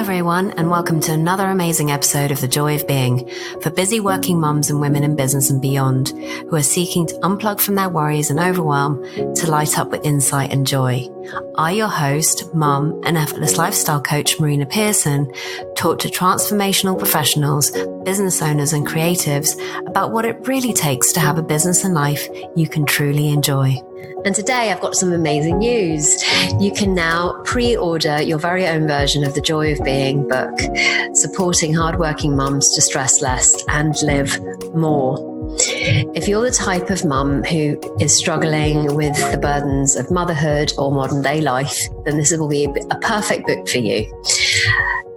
everyone, and welcome to another amazing episode of The Joy of Being for busy working mums and women in business and beyond who are seeking to unplug from their worries and overwhelm to light up with insight and joy. I, your host, mum, and effortless lifestyle coach Marina Pearson, talk to transformational professionals, business owners, and creatives about what it really takes to have a business and life you can truly enjoy. And today I've got some amazing news. You can now pre-order your very own version of The Joy of Being book, supporting hardworking mums to stress less and live more. If you're the type of mum who is struggling with the burdens of motherhood or modern day life, then this will be a perfect book for you.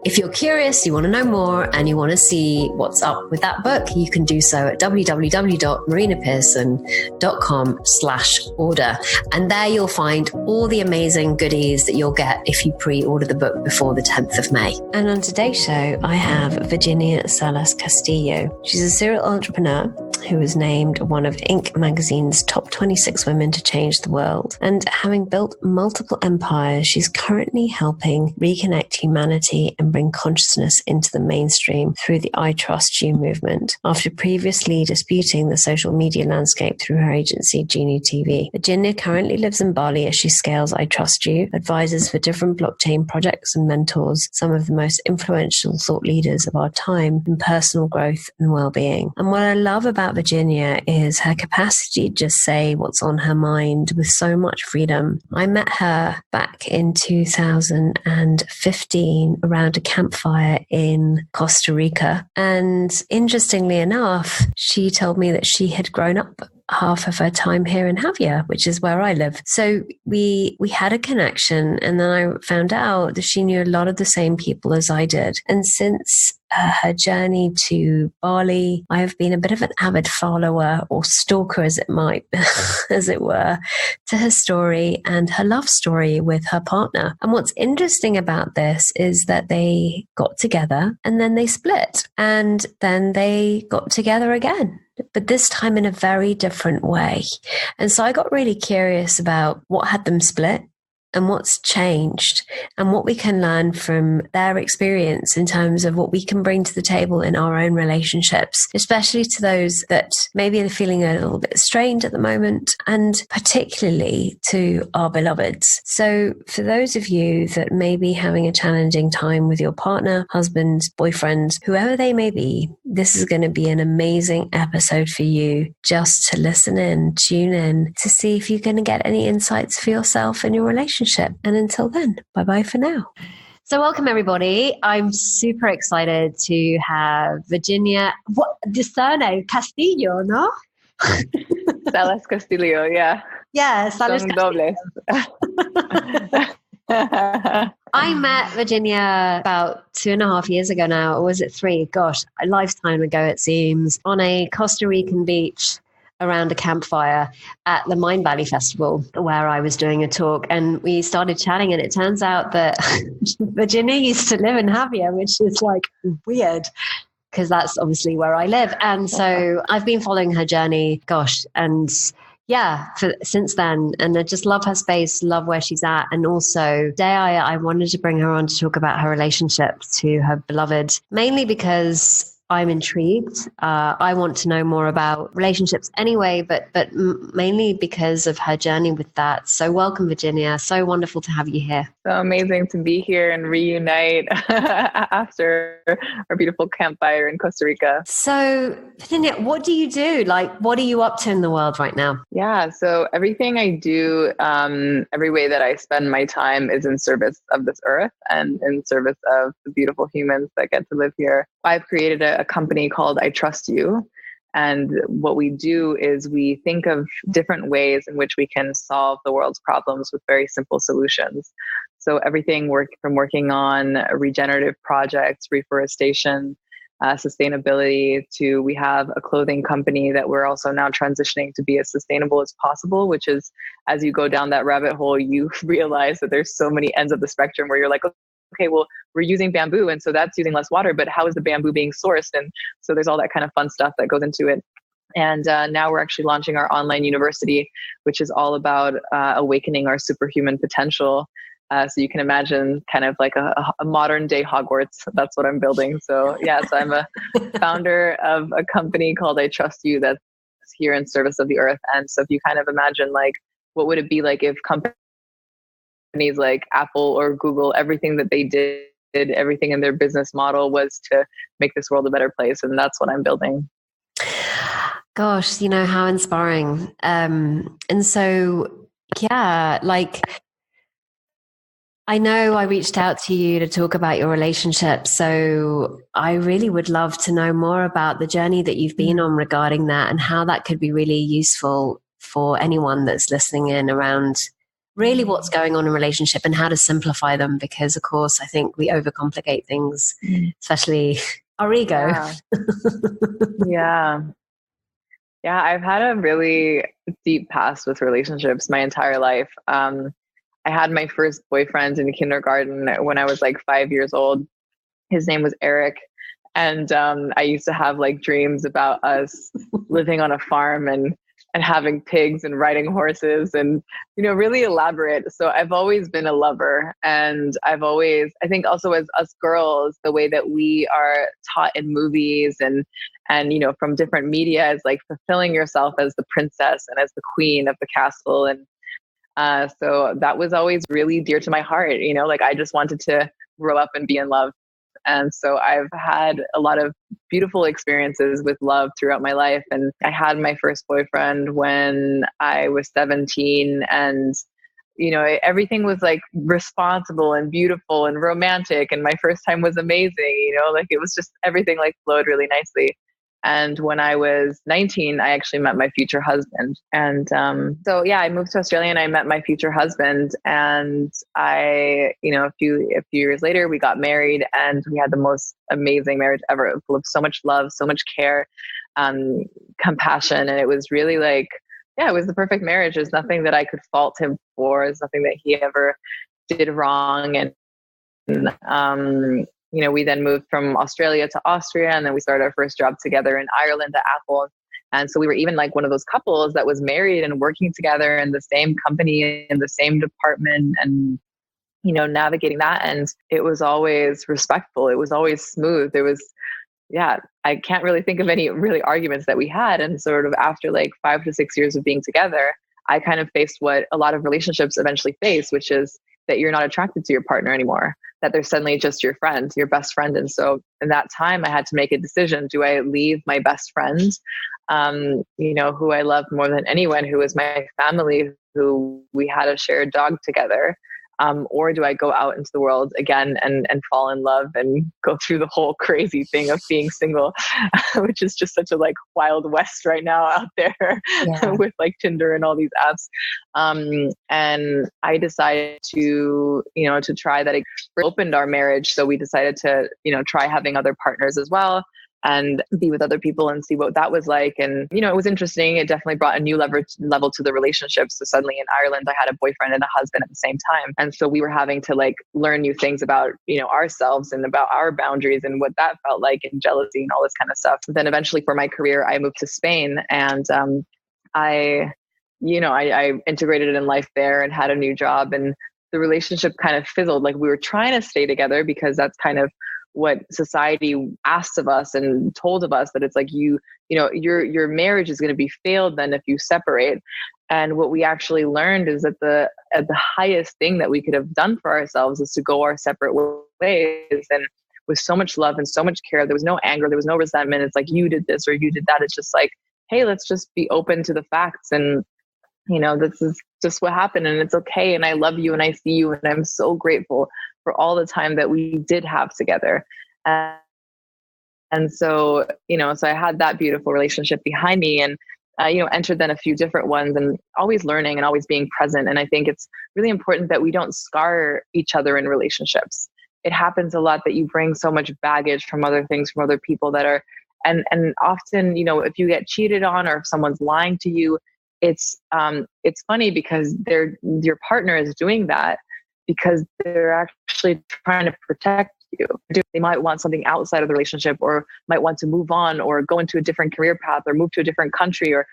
If you're curious, you want to know more, and you want to see what's up with that book, you can do so at www.marinapearson.com/order. And there you'll find all the amazing goodies that you'll get if you pre-order the book before the 10th of May. And on today's show, I have Virginia Salas-Castillo. She's a serial entrepreneur who was named one of Inc. magazine's top 26 women to change the world. And having built multiple empires, she's currently helping reconnect humanity and bring consciousness into the mainstream through the I Trust You movement. After previously disputing the social media landscape through her agency, Genie TV, Virginia currently lives in Bali as she scales I Trust You, advises for different blockchain projects and mentors some of the most influential thought leaders of our time in personal growth and well-being. And what I love about Virginia is her capacity to just say what's on her mind with so much freedom. I met her back in 2015 around a campfire in Costa Rica. And interestingly enough, she told me that she had grown up half of her time here in Javier, which is where I live. So we had a connection, and then I found out that she knew a lot of the same people as I did. And since her journey to Bali, I have been a bit of an avid follower or stalker, as it were, to her story and her love story with her partner. And what's interesting about this is that they got together and then they split, and then they got together again, but this time in a very different way. And so I got really curious about what had them split and what's changed and what we can learn from their experience in terms of what we can bring to the table in our own relationships, especially to those that maybe are feeling a little bit strained at the moment, and particularly to our beloveds. So for those of you that may be having a challenging time with your partner, husband, boyfriend, whoever they may be, this is going to be an amazing episode for you just to listen in, tune in, to see if you're going to get any insights for yourself and your relationship. And until then, bye-bye for now. So welcome, everybody. I'm super excited to have Virginia. What the surname? Castillo, no? Salas Castillo, yeah. Yeah, Salas Castillo. I met Virginia about 2.5 years ago now, or was it 3? Gosh, a lifetime ago it seems, on a Costa Rican beach around a campfire at the Mind Valley Festival, where I was doing a talk, and we started chatting, and it turns out that Virginia used to live in Javier, which is like weird because that's obviously where I live. And so I've been following her journey, and since then, and I just love her space, love where she's at. And also today I wanted to bring her on to talk about her relationship to her beloved, mainly because I'm intrigued. I want to know more about relationships anyway, but mainly because of her journey with that. So welcome, Virginia. So wonderful to have you here. So amazing to be here and reunite after our beautiful campfire in Costa Rica. So Virginia, what do you do? Like, what are you up to in the world right now? Yeah, so everything I do, every way that I spend my time is in service of this earth and in service of the beautiful humans that get to live here. I've created a company called I Trust You. And what we do is we think of different ways in which we can solve the world's problems with very simple solutions. So everything from working on regenerative projects, reforestation, sustainability, to we have a clothing company that we're also now transitioning to be as sustainable as possible, which is, as you go down that rabbit hole, you realize that there's so many ends of the spectrum where you're like, okay, well, we're using bamboo, and so that's using less water, but how is the bamboo being sourced? And so there's all that kind of fun stuff that goes into it. And now we're actually launching our online university, which is all about awakening our superhuman potential So you can imagine kind of like a modern day Hogwarts. That's what I'm building. So yeah, so I'm a founder of a company called I Trust You that's here in service of the earth. And so if you kind of imagine like, what would it be like if companies like Apple or Google, everything that they did, everything in their business model was to make this world a better place. And that's what I'm building. Gosh, how inspiring. And so, yeah, like, I know I reached out to you to talk about your relationship. So I really would love to know more about the journey that you've been on regarding that and how that could be really useful for anyone that's listening in around really what's going on in relationship and how to simplify them. Because of course, I think we overcomplicate things, especially our ego. Yeah. Yeah. I've had a really deep past with relationships my entire life. I had my first boyfriend in kindergarten when I was like 5 years old. His name was Eric. And I used to have like dreams about us living on a farm and having pigs and riding horses and, really elaborate. So I've always been a lover. And I think also as us girls, the way that we are taught in movies and from different media is like fulfilling yourself as the princess and as the queen of the castle. And so that was always really dear to my heart. Like I just wanted to grow up and be in love. And so I've had a lot of beautiful experiences with love throughout my life. And I had my first boyfriend when I was 17 and, everything was like responsible and beautiful and romantic. And my first time was amazing, like it was just everything like flowed really nicely. And when I was 19, I actually met my future husband. And so, yeah, I moved to Australia and I met my future husband. And a few years later, we got married and we had the most amazing marriage ever, full of so much love, so much care, compassion. And it was really like, yeah, it was the perfect marriage. There's nothing that I could fault him for. There's nothing that he ever did wrong. And we then moved from Australia to Austria, and then we started our first job together in Ireland at Apple. And so we were even like one of those couples that was married and working together in the same company, in the same department, and, navigating that. And it was always respectful. It was always smooth. I can't really think of any really arguments that we had. And sort of after like 5 to 6 years of being together, I kind of faced what a lot of relationships eventually face, which is that you're not attracted to your partner anymore, that they're suddenly just your friend, your best friend. And so in that time, I had to make a decision. Do I leave my best friend, who I loved more than anyone, who was my family, who we had a shared dog together? Or do I go out into the world again and fall in love and go through the whole crazy thing of being single, which is just such a like wild west right now out there with like Tinder and all these apps. And I decided to try that. It opened our marriage. So we decided to, try having other partners as well and be with other people and see what that was like. And, it was interesting. It definitely brought a new level to the relationship. So suddenly in Ireland, I had a boyfriend and a husband at the same time. And so we were having to like learn new things about, ourselves and about our boundaries and what that felt like and jealousy and all this kind of stuff. Then eventually for my career, I moved to Spain and I integrated in life there and had a new job, and the relationship kind of fizzled. Like we were trying to stay together because that's kind of what society asked of us and told of us, that it's like your marriage is going to be failed then if you separate. And what we actually learned is that the highest thing that we could have done for ourselves is to go our separate ways, and with so much love and so much care. There was no anger, there was no resentment. It's like you did this or you did that. It's just like, hey, let's just be open to the facts, and this is just what happened, and it's okay. And I love you and I see you, and I'm so grateful for all the time that we did have together. And so, so I had that beautiful relationship behind me, and, entered then a few different ones, and always learning and always being present. And I think it's really important that we don't scar each other in relationships. It happens a lot that you bring so much baggage from other things, from other people that are, and often, if you get cheated on or if someone's lying to you, it's funny because your partner is doing that because they're actually trying to protect you. They might want something outside of the relationship, or might want to move on or go into a different career path or move to a different country, or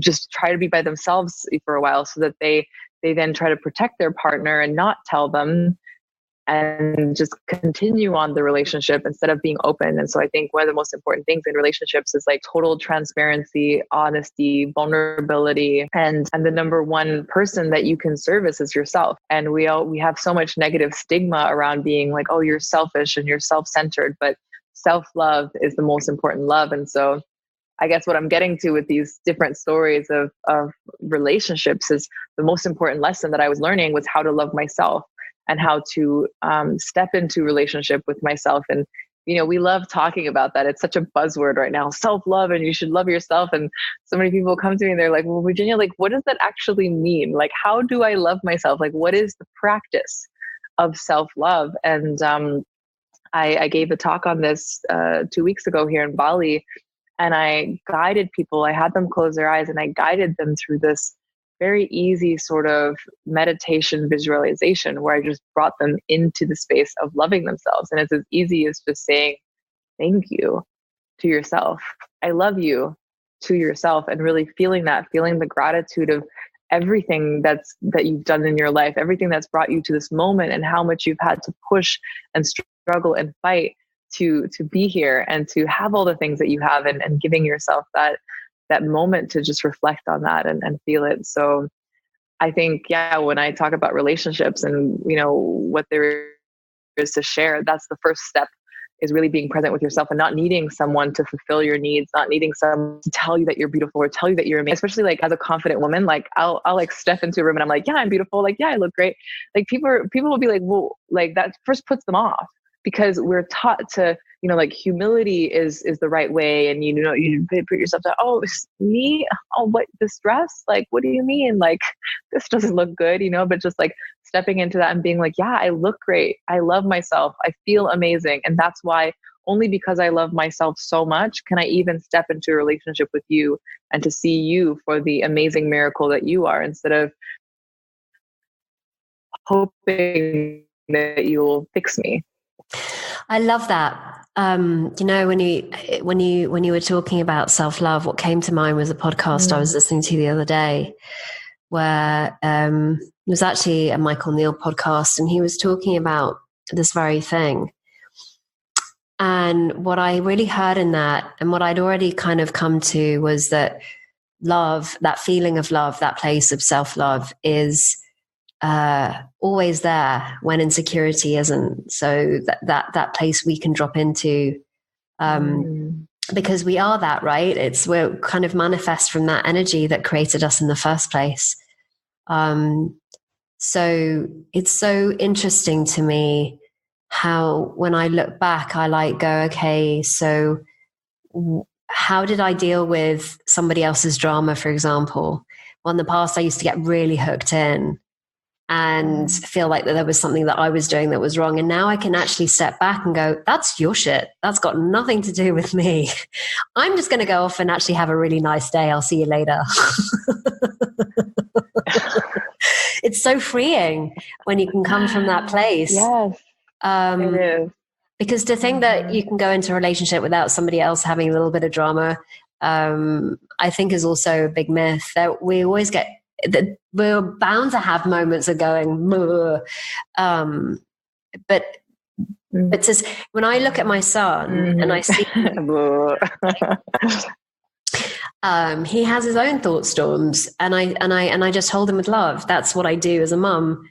just try to be by themselves for a while so that they they then try to protect their partner and not tell them and just continue on the relationship instead of being open. And so I think one of the most important things in relationships is like total transparency, honesty, vulnerability, and the number one person that you can service is yourself. And we have so much negative stigma around being like, oh, you're selfish and you're self-centered, but self-love is the most important love. And so I guess what I'm getting to with these different stories of relationships is the most important lesson that I was learning was how to love myself and how to step into relationship with myself. And, you know, we love talking about that. It's such a buzzword right now, self-love, and you should love yourself. And so many people come to me and they're like, well, Virginia, like, what does that actually mean? Like, how do I love myself? Like, what is the practice of self-love? And I gave a talk on this 2 weeks ago here in Bali, and I guided people. I had them close their eyes and I guided them through this very easy sort of meditation visualization where I just brought them into the space of loving themselves. And it's as easy as just saying, thank you to yourself. I love you to yourself, and really feeling the gratitude of everything that you've done in your life, everything that's brought you to this moment, and how much you've had to push and struggle and fight to be here and to have all the things that you have, and giving yourself that moment to just reflect on that and feel it. So I think, when I talk about relationships and, you know, what there is to share, that's the first step, is really being present with yourself and not needing someone to fulfill your needs, not needing someone to tell you that you're beautiful or tell you that you're amazing. Especially like as a confident woman, like I'll like step into a room and I'm like, yeah, I'm beautiful. Like, yeah, I look great. Like people will be like, well, like that first puts them off, because we're taught to, you know, like humility is the right way. And, you know, you put yourself down. Oh, me? Oh, what, this dress? Like, what do you mean? Like, this doesn't look good, you know, but just like stepping into that and being like, yeah, I look great. I love myself. I feel amazing. And that's why, only because I love myself so much, can I even step into a relationship with you and to see you for the amazing miracle that you are, instead of hoping that you'll fix me. I love that. You know, when you were talking about self-love, what came to mind was a podcast I was listening to the other day, where it was actually a Michael Neal podcast, and he was talking about this very thing. And what I really heard in that, and what I'd already kind of come to, was that love, that feeling of love, that place of self-love, is always there when insecurity isn't. So that place we can drop into, because we are that, right? We're kind of manifest from that energy that created us in the first place. So it's so interesting to me how, when I look back, I like go, okay, so how did I deal with somebody else's drama, for example? Well, in the past, I used to get really hooked in and feel like that there was something that I was doing that was wrong. And now I can actually step back and go, that's your shit. That's got nothing to do with me. I'm just going to go off and actually have a really nice day. I'll see you later. It's so freeing when you can come from that place. Yes, it is. Because to think that you can go into a relationship without somebody else having a little bit of drama, I think is also a big myth. That we always get, that we're bound to have moments of going, but just when I look at my son and I see he has his own thought storms, and I just hold him with love. That's what I do as a mum,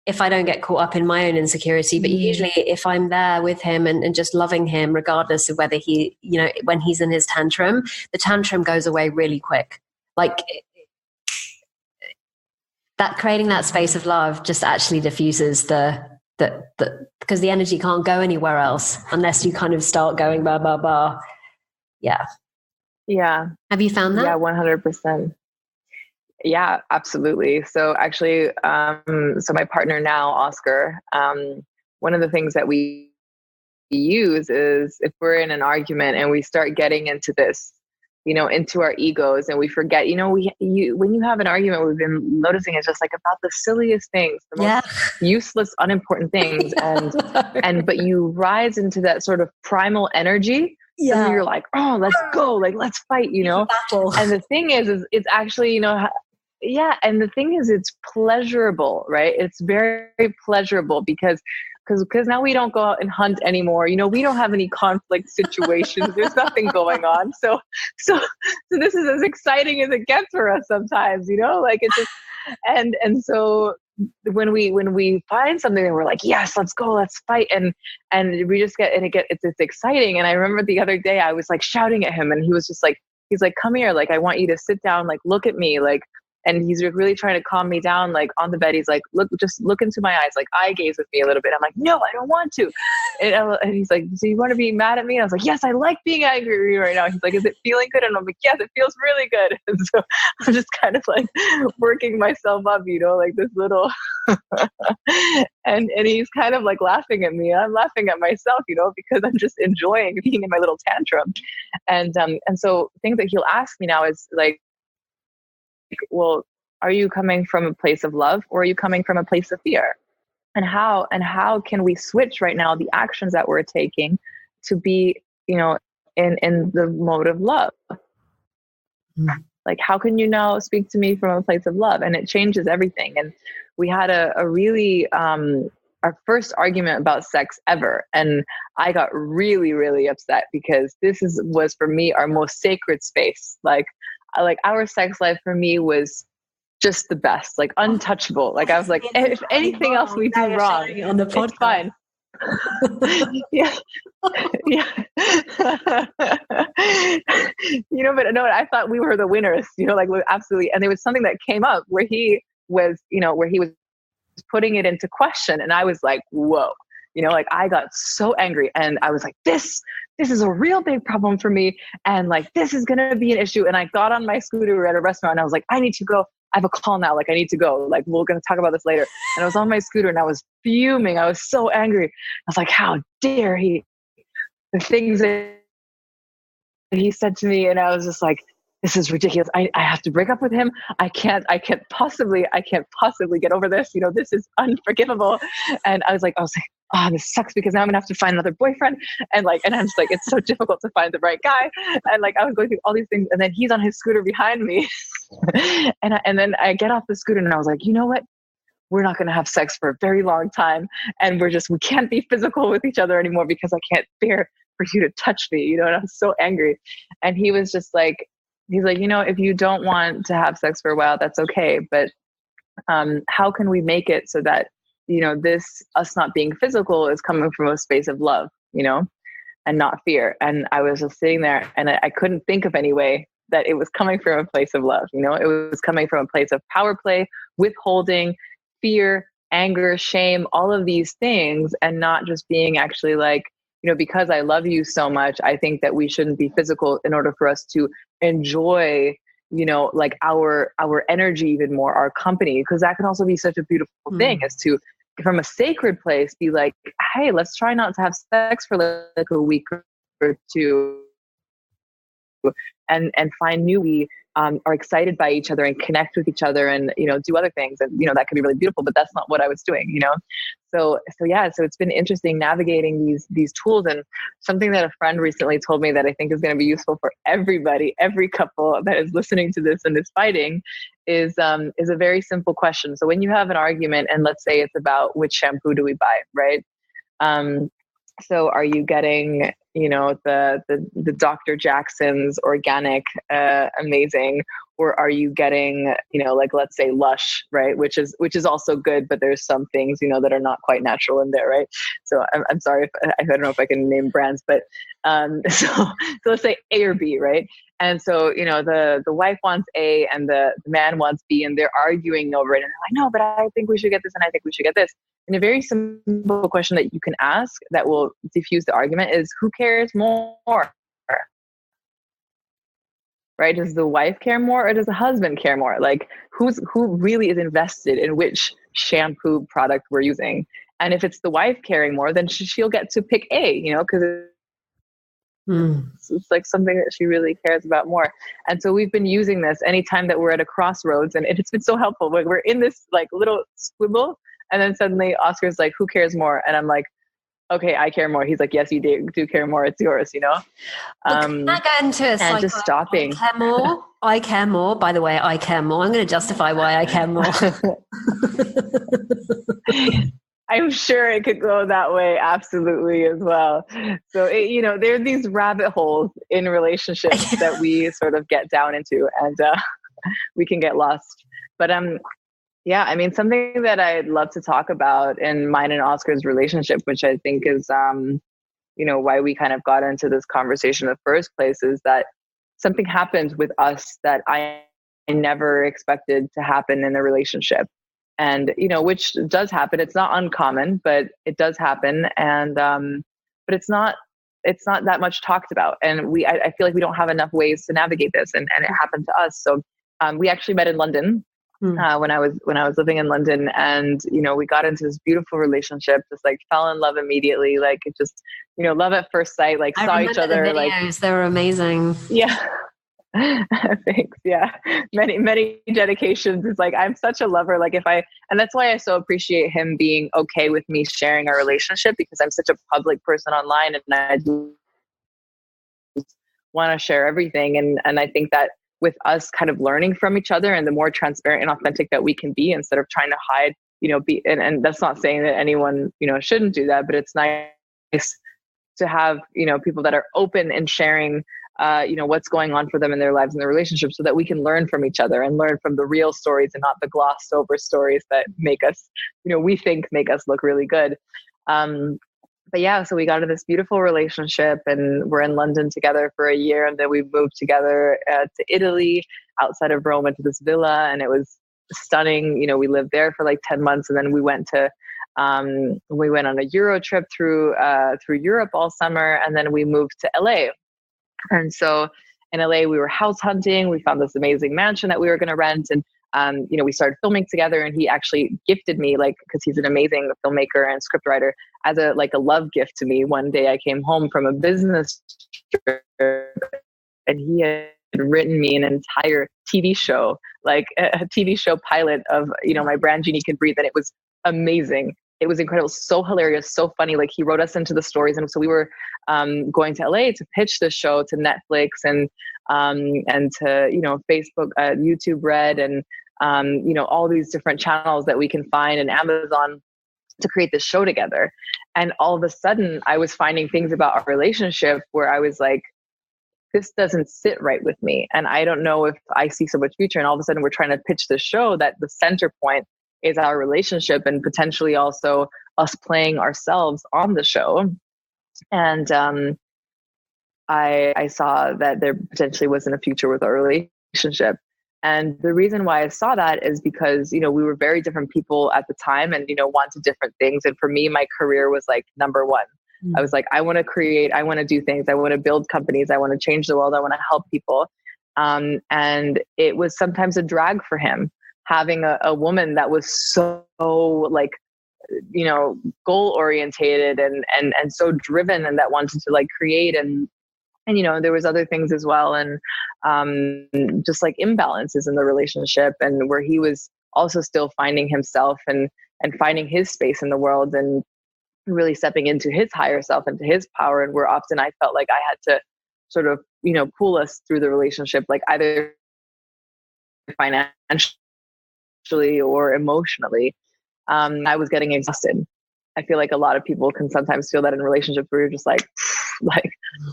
if I don't get caught up in my own insecurity. But usually if I'm there with him and just loving him, regardless of whether he, you know, when he's in his tantrum, the tantrum goes away really quick. Like that, creating that space of love just actually diffuses the because the energy can't go anywhere else unless you kind of start going blah blah blah. Yeah. Have you found that? Yeah, 100%. Yeah, absolutely. So actually, so my partner now, Oscar, one of the things that we use is, if we're in an argument and we start getting into this, you know, into our egos, and we forget, you know, when you have an argument, we've been noticing it's just like about the silliest things, the most useless, unimportant things. But you rise into that sort of primal energy. Yeah. So you're like, oh, let's go. Like, let's fight, you know? And the thing is it's actually, you know, yeah. And the thing is, it's pleasurable, right? It's very, very pleasurable because now we don't go out and hunt anymore. We don't have any conflict situations. There's nothing going on. So this is as exciting as it gets for us sometimes, like it's just, and so when we find something and we're like, yes, let's go, let's fight. And we just it's exciting. And I remember the other day I was like shouting at him and he was just like, he's like, come here. Like, I want you to sit down, like, look at me. Like, and he's really trying to calm me down, like on the bed. He's like, just look into my eyes, like eye gaze with me a little bit. I'm like, no, I don't want to. And he's like, so you want to be mad at me? And I was like, yes, I like being angry right now. He's like, is it feeling good? And I'm like, yes, it feels really good. And so I'm just kind of like working myself up, like this little, and he's kind of like laughing at me. I'm laughing at myself, because I'm just enjoying being in my little tantrum. And so things that he'll ask me now is like, well, are you coming from a place of love or are you coming from a place of fear? And how can we switch right now the actions that we're taking to be, in the mode of love? Like, how can you now speak to me from a place of love? And it changes everything. And we had a really, our first argument about sex ever. And I got really, really upset because was for me our most sacred space. Like our sex life for me was just the best, like untouchable. Like I was like, if anything else we do wrong, on the podcast. It's fine. Yeah. But no, I thought we were the winners, like absolutely. And there was something that came up where he was putting it into question. And I was like, whoa, like I got so angry and I was like, this is a real big problem for me. And like, this is going to be an issue. And I got on my scooter at a restaurant and I was like, I need to go. I have a call now. Like I need to go. Like we're going to talk about this later. And I was on my scooter and I was fuming. I was so angry. I was like, how dare he? The things that he said to me. And I was just like, this is ridiculous. I have to break up with him. I can't possibly get over this. This is unforgivable. And I was like, oh, this sucks because now I'm gonna have to find another boyfriend. And I'm just like, it's so difficult to find the right guy. And like, I was going through all these things and then he's on his scooter behind me. and then I get off the scooter and I was like, you know what? We're not going to have sex for a very long time. And we can't be physical with each other anymore because I can't bear for you to touch me, and I'm so angry. And he was just like, he's like, if you don't want to have sex for a while, that's okay. But how can we make it so that, this us not being physical is coming from a space of love, and not fear. And I was just sitting there and I couldn't think of any way that it was coming from a place of love. It was coming from a place of power play, withholding, fear, anger, shame, all of these things, and not just being actually like, because I love you so much, I think that we shouldn't be physical in order for us to enjoy, like our energy even more, our company, because that can also be such a beautiful thing, is to, from a sacred place, be like, hey, let's try not to have sex for like a week or two, and find we are excited by each other and connect with each other and, do other things. And, that can be really beautiful, but that's not what I was doing, So it's been interesting navigating these tools. And something that a friend recently told me that I think is going to be useful for everybody, every couple that is listening to this and is fighting is a very simple question. So when you have an argument and let's say it's about which shampoo do we buy, right? So are you getting, the Dr. Jackson's organic, amazing, or are you getting, like, let's say Lush, right? Which is also good, but there's some things, that are not quite natural in there, right? So I'm sorry if I don't know if I can name brands, but so let's say A or B, right? And so, the wife wants A and the man wants B, and they're arguing over it. And they're like, no, but I think we should get this and I think we should get this. And a very simple question that you can ask that will diffuse the argument is, who cares more? Right? Does the wife care more or does the husband care more? Like, who really is invested in which shampoo product we're using? And if it's the wife caring more, then she'll get to pick A, because it's like something that she really cares about more. And so we've been using this anytime that we're at a crossroads, and it's been so helpful. Like, we're in this like little squibble, and then suddenly Oscar's like, who cares more? And I'm like, okay, I care more. He's like, yes, you do care more. It's yours, you know? Can I go into a and just stopping. I care more. I care more. By the way, I care more. I'm going to justify why I care more. I'm sure it could go that way. Absolutely as well. So, there are these rabbit holes in relationships that we sort of get down into, and we can get lost. But yeah, I mean, something that I'd love to talk about in mine and Oscar's relationship, which I think is, why we kind of got into this conversation in the first place, is that something happened with us that I never expected to happen in a relationship. And, which does happen. It's not uncommon, but it does happen. And, but it's not that much talked about. And I feel like we don't have enough ways to navigate this. And it happened to us. So we actually met in London. When I was living in London, and we got into this beautiful relationship, just like fell in love immediately, like it just love at first sight, like I saw each other, the videos, like they were amazing. Yeah. Thanks. Yeah. Many dedications. It's like, I'm such a lover. Like and that's why I so appreciate him being okay with me sharing our relationship, because I'm such a public person online, and I want to share everything. And I think that with us kind of learning from each other, and the more transparent and authentic that we can be, instead of trying to hide, and that's not saying that anyone, shouldn't do that, but it's nice to have, people that are open and sharing, what's going on for them in their lives and their relationships, so that we can learn from each other and learn from the real stories and not the glossed over stories that make us, we think make us look really good. But yeah, so we got into this beautiful relationship, and we're in London together for a year. And then we moved together to Italy, outside of Rome, into this villa, and it was stunning. We lived there for like 10 months. And then we went on a Euro trip through Europe all summer. And then we moved to LA. And so in LA, we were house hunting. We found this amazing mansion that we were going to rent. And we started filming together, and he actually gifted me, because he's an amazing filmmaker and scriptwriter, as a love gift to me. One day I came home from a business trip, and he had written me an entire TV show, like a TV show pilot of, My Brand Genie Can Breathe. And it was amazing. It was incredible. So hilarious, so funny. Like, he wrote us into the stories. And so we were going to LA to pitch the show to Netflix and to, Facebook, YouTube Red, and all these different channels that we can find, and Amazon, to create this show together. And all of a sudden I was finding things about our relationship where I was like, this doesn't sit right with me. And I don't know if I see so much future. And all of a sudden we're trying to pitch the show that the center point is our relationship, and potentially also us playing ourselves on the show. And I saw that there potentially wasn't a future with our relationship. And the reason why I saw that is because, we were very different people at the time, and, wanted different things. And for me, my career was like number one. I was like, I want to create, I want to do things. I want to build companies. I want to change the world. I want to help people. And it was sometimes a drag for him, having a woman that was so goal orientated and so driven, and that wanted to create, and there was other things as well. And just like imbalances in the relationship, and where he was also still finding himself and finding his space in the world, and really stepping into his higher self, into his power. And where often I felt like I had to sort of, pull us through the relationship, like either financially or emotionally. I was getting exhausted. I feel like a lot of people can sometimes feel that in relationships, where you're just like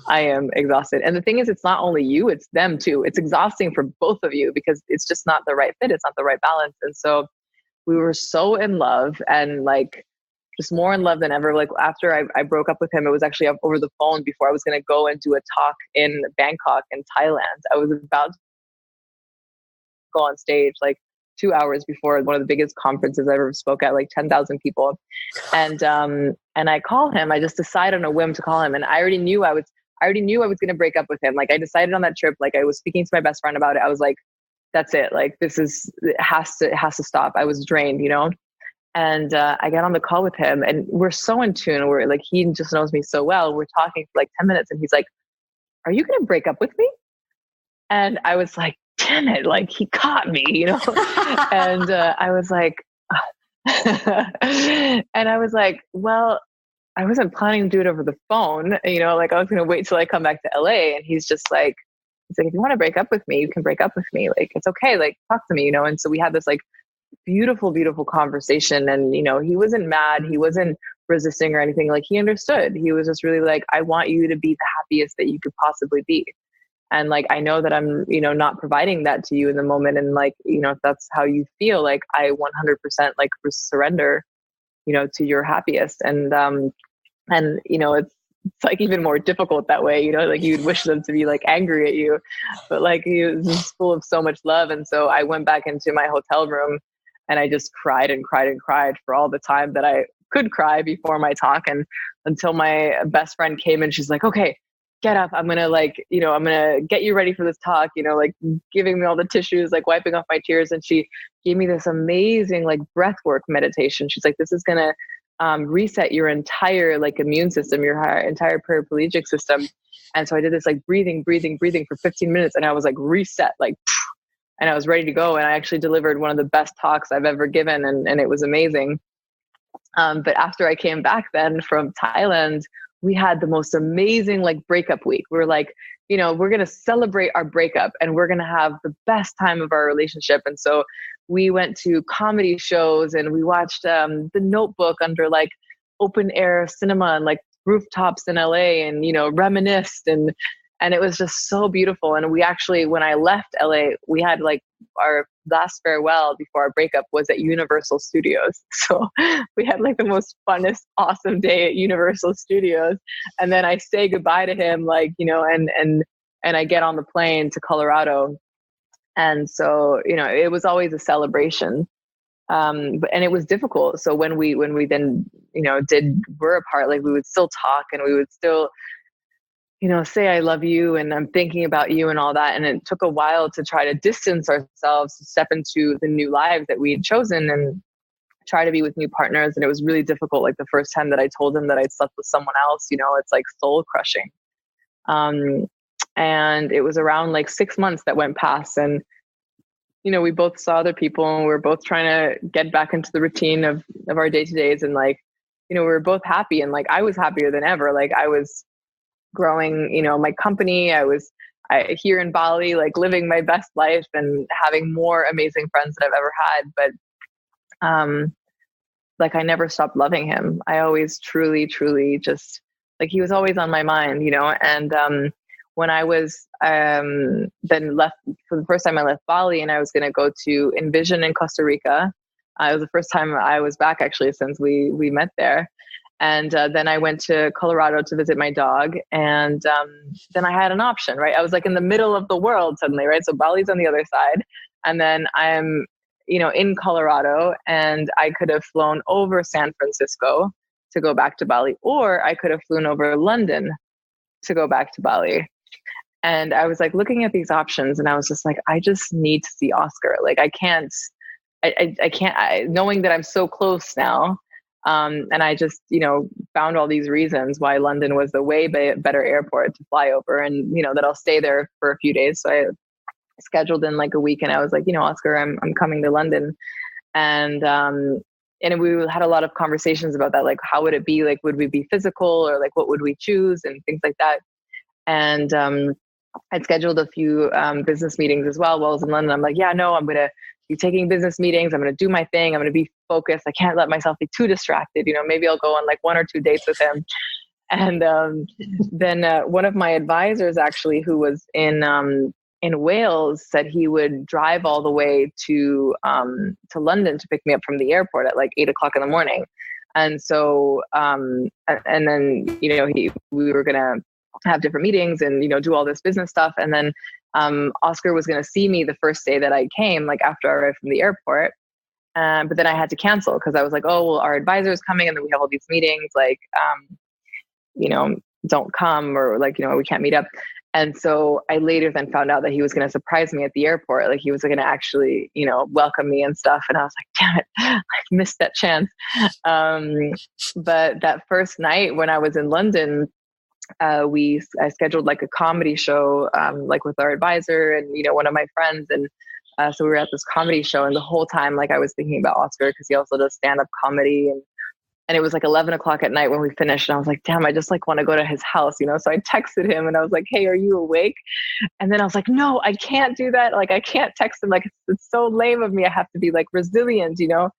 I am exhausted. And the thing is, it's not only you, it's them too. It's exhausting for both of you, because it's just not the right fit. It's not the right balance. And so we were so in love, and just more in love than ever. Like, after I broke up with him, it was actually over the phone before I was going to go and do a talk in Bangkok in Thailand. I was about to go on stage 2 hours before one of the biggest conferences I ever spoke at, 10,000 people. And I call him. I just decided on a whim to call him. And I already knew I was going to break up with him. I decided on that trip, I was speaking to my best friend about it. I was like, that's it. It has to stop. I was drained, And I get on the call with him, and we're so in tune. We're he just knows me so well. We're talking for 10 minutes, and he's like, "Are you going to break up with me?" And I was like, "Damn it!" He caught me, And I was like, and I was like, "Well, I wasn't planning to do it over the phone. Like I was going to wait till I come back to LA. And he's like, if you want to break up with me, you can break up with me. Like, it's okay. Like, talk to me, And so we had this like beautiful, beautiful conversation. And, he wasn't mad. He wasn't resisting or anything. Like, he understood. He was just really like, I want you to be the happiest that you could possibly be. And like, I know that I'm, not providing that to you in the moment. And like, if that's how you feel, like I 100% like surrender, to your happiest. And it's like even more difficult that way, like you'd wish them to be like angry at you, but like he was just full of so much love. And so I went back into my hotel room and I just cried and cried and cried for all the time that I could cry before my talk. And until my best friend came in, she's like, okay, get up. I'm going to like, I'm going to get you ready for this talk, like giving me all the tissues, like wiping off my tears. And she gave me this amazing like breath work meditation. She's like, this is going to reset your entire like immune system, your entire paraplegic system. And so I did this like breathing for 15 minutes and I was like reset, like, and I was ready to go. And I actually delivered one of the best talks I've ever given. And it was amazing. But after I came back then from Thailand, we had the most amazing like breakup week. We're like, we're going to celebrate our breakup and we're going to have the best time of our relationship. And so we went to comedy shows and we watched The Notebook under like open air cinema and like rooftops in LA and, reminisced and it was just so beautiful. And we actually, when I left LA, we had like our last farewell before our breakup was at Universal Studios. So we had like the most funnest, awesome day at Universal Studios. And then I say goodbye to him, like, and I get on the plane to Colorado. And so, it was always a celebration. And it was difficult. So when we then, we're apart, like we would still talk and we would still, say I love you and I'm thinking about you and all that. And it took a while to try to distance ourselves, to step into the new lives that we had chosen and try to be with new partners. And it was really difficult. Like the first time that I told him that I'd slept with someone else, it's like soul crushing. And it was around like 6 months that went past and, we both saw other people and we were both trying to get back into the routine of our day-to-days. And like, we were both happy and like, I was happier than ever. Like I was growing, my company. I here in Bali, like living my best life and having more amazing friends that I've ever had. But, like I never stopped loving him. I always truly, truly just like, he was always on my mind, and, when I was, then left for the first time I left Bali and I was going to go to Envision in Costa Rica. It was the first time I was back actually since we met there. And then I went to Colorado to visit my dog. And then I had an option, right? I was like in the middle of the world suddenly, right? So Bali's on the other side. And then I'm, in Colorado and I could have flown over San Francisco to go back to Bali, or I could have flown over London to go back to Bali. And I was like looking at these options and I was just like, I just need to see Oscar. Like I can't, knowing that I'm so close now. And I just, found all these reasons why London was the way better airport to fly over and, that I'll stay there for a few days. So I scheduled in like a week and I was like, Oscar, I'm coming to London. And we had a lot of conversations about that. Like, how would it be? Like, would we be physical or like, what would we choose and things like that. And, I'd scheduled a few, business meetings as well while I was in London. I'm like, yeah, no, I'm going to be taking business meetings. I'm going to do my thing. I'm going to be focused. I can't let myself be too distracted. Maybe I'll go on like 1 or 2 dates with him. And then one of my advisors actually, who was in Wales, said he would drive all the way to London to pick me up from the airport at like 8 o'clock in the morning. And so, and then, we were going to have different meetings and, do all this business stuff. And then Oscar was going to see me the first day that I came, like after I arrived from the airport. But then I had to cancel because I was like, oh, well, our advisor is coming and then we have all these meetings, like, don't come or like, we can't meet up. And so I later then found out that he was going to surprise me at the airport. Like he was going to actually, welcome me and stuff. And I was like, damn it, I missed that chance. But that first night when I was in London, I scheduled like a comedy show, like with our advisor and, one of my friends. And so we were at this comedy show and the whole time, like I was thinking about Oscar because he also does stand-up comedy And it was like 11 o'clock at night when we finished. And I was like, damn, I just like want to go to his house, you know? So I texted him and I was like, hey, are you awake? And then I was like, no, I can't do that. Like, I can't text him. Like, it's so lame of me. I have to be like resilient, you know?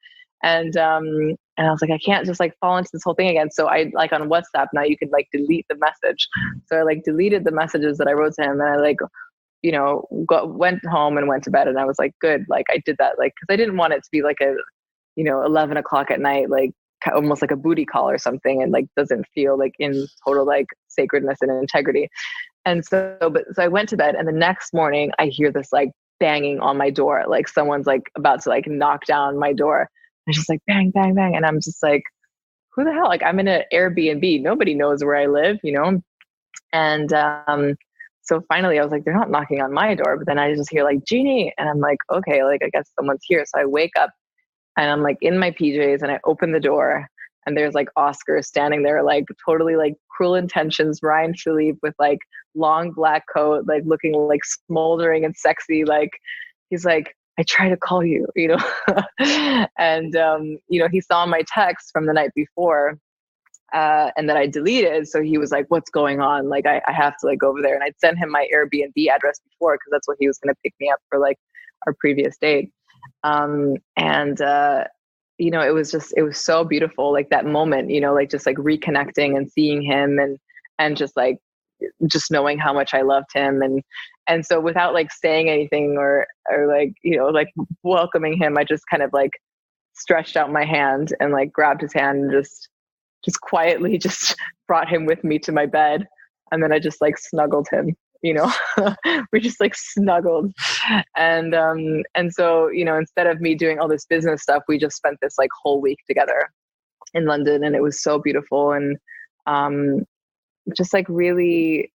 And I was like, I can't just like fall into this whole thing again. So I like on WhatsApp now you could like delete the message. So I like deleted the messages that I wrote to him, and I like, you know, went home and went to bed. And I was like, good. Like I did that, like, cause I didn't want it to be like a, you know, 11 o'clock at night, like almost like a booty call or something. And like, doesn't feel like in total, like sacredness and integrity. And so I went to bed, and the next morning I hear this like banging on my door. Like someone's like about to like knock down my door. It's just like bang, bang, bang. And I'm just like, who the hell? Like I'm in an Airbnb. Nobody knows where I live, you know? And, so finally I was like, they're not knocking on my door, but then I just hear like Jeannie, and I'm like, okay, like I guess someone's here. So I wake up and I'm like in my PJs, and I open the door, and there's like Oscar standing there, like totally like Cruel Intentions, Ryan Philippe, with like long black coat, like looking like smoldering and sexy. Like he's like, I try to call you, you know? And, you know, he saw my text from the night before, and that I deleted. So he was like, what's going on? Like, I have to like go over there. And I'd sent him my Airbnb address before, cause that's what he was going to pick me up for like our previous date. You know, it was so beautiful. Like that moment, you know, like just like reconnecting and seeing him, and just like, just knowing how much I loved him. And so without like saying anything or like, you know, like welcoming him, I just kind of like stretched out my hand and like grabbed his hand and just quietly just brought him with me to my bed. And then I just like snuggled him, you know, we just like snuggled. And so, you know, instead of me doing all this business stuff, we just spent this like whole week together in London, and it was so beautiful. And, just like really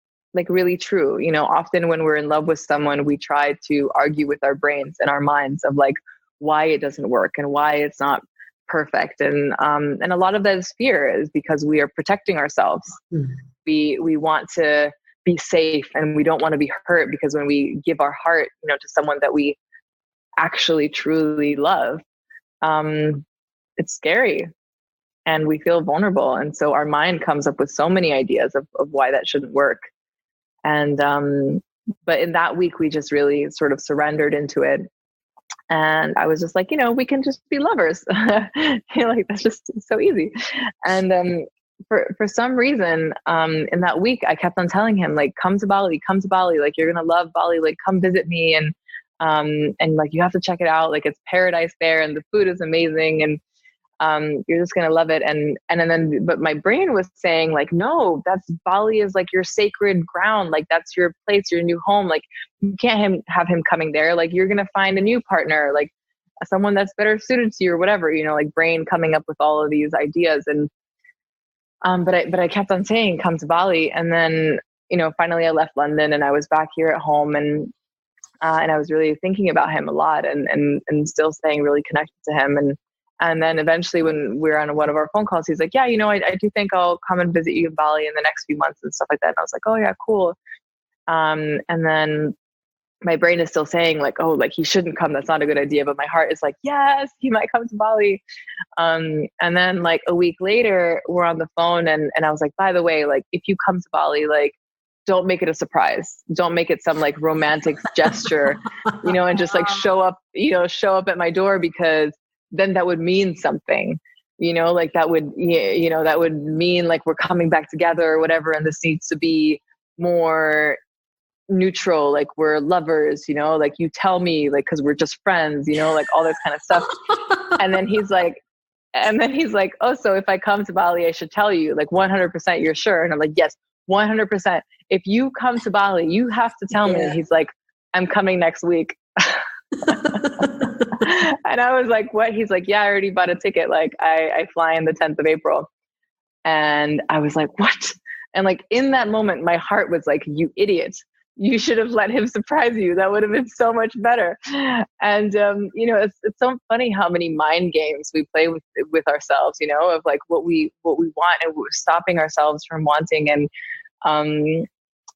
true. You know, often when we're in love with someone, we try to argue with our brains and our minds of like why it doesn't work and why it's not perfect. And a lot of that is fear, is because we are protecting ourselves. Mm-hmm. We want to be safe, and we don't want to be hurt, because when we give our heart, you know, to someone that we actually truly love, it's scary. And we feel vulnerable. And so our mind comes up with so many ideas of why that shouldn't work. And, but in that week, we just really sort of surrendered into it. And I was just like, you know, we can just be lovers. You know, like that's just so easy. And, for some reason, in that week, I kept on telling him like, come to Bali, like, you're going to love Bali, like, come visit me. And like, you have to check it out. Like, it's paradise there, and the food is amazing. And, you're just going to love it. But my brain was saying like, no, Bali is like your sacred ground. Like that's your place, your new home. Like you can't have him coming there. Like you're going to find a new partner, like someone that's better suited to you or whatever, you know, like brain coming up with all of these ideas. And, but I kept on saying, come to Bali. And then, you know, finally I left London and I was back here at home, and I was really thinking about him a lot, and still staying really connected to him. And then eventually when we were on one of our phone calls, he's like, yeah, you know, I do think I'll come and visit you in Bali in the next few months and stuff like that. And I was like, oh yeah, cool. And then my brain is still saying like, oh, like he shouldn't come. That's not a good idea. But my heart is like, yes, he might come to Bali. And then like a week later, we're on the phone, and I was like, by the way, like if you come to Bali, like don't make it a surprise. Don't make it some like romantic gesture, you know, and just like show up at my door, because then that would mean something, you know, like that would, you know, that would mean like we're coming back together or whatever. And this needs to be more neutral. Like we're lovers, you know, like you tell me, like, cause we're just friends, you know, like all this kind of stuff. And then he's like, oh, so if I come to Bali, I should tell you, like 100% you're sure. And I'm like, yes, 100%. If you come to Bali, you have to tell me. He's like, I'm coming next week. And I was like, what? He's like, yeah, I already bought a ticket. Like I fly in the 10th of April. And I was like, what? And like, in that moment, my heart was like, you idiot. You should have let him surprise you. That would have been so much better. And, you know, it's so funny how many mind games we play with ourselves, you know, of like what we want, and we're stopping ourselves from wanting. And,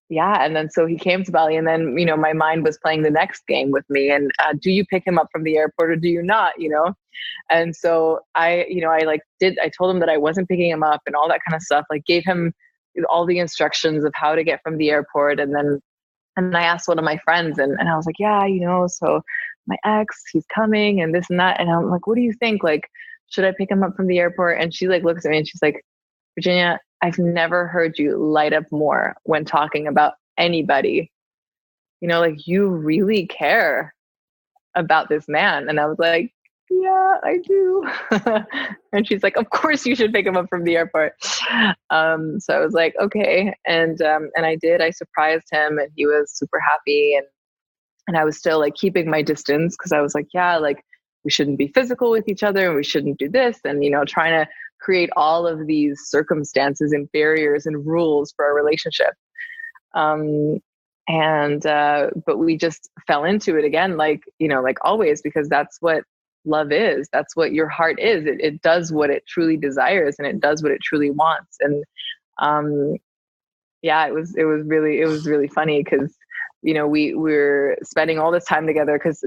yeah. And then so he came to Bali, and then, my mind was playing the next game with me. And do you pick him up from the airport or do you not, And so I told him that I wasn't picking him up and all that kind of stuff, like gave him all the instructions of how to get from the airport. And I asked one of my friends, and I was like, yeah, so my ex, he's coming and this and that. And I'm like, what do you think? Like, should I pick him up from the airport? And she like looks at me and she's like, Virginia, I've never heard you light up more when talking about anybody. Like, you really care about this man. And I was like, yeah, I do. And she's like, of course you should pick him up from the airport. So I was like, okay. And I did. I surprised him, and he was super happy. And I was still like keeping my distance, because I was like, yeah, like we shouldn't be physical with each other, and we shouldn't do this. And, trying to create all of these circumstances and barriers and rules for our relationship. But we just fell into it again, like always, because that's what love is. That's what your heart is. It does what it truly desires, and it does what it truly wants. And it was really funny, because we were spending all this time together, because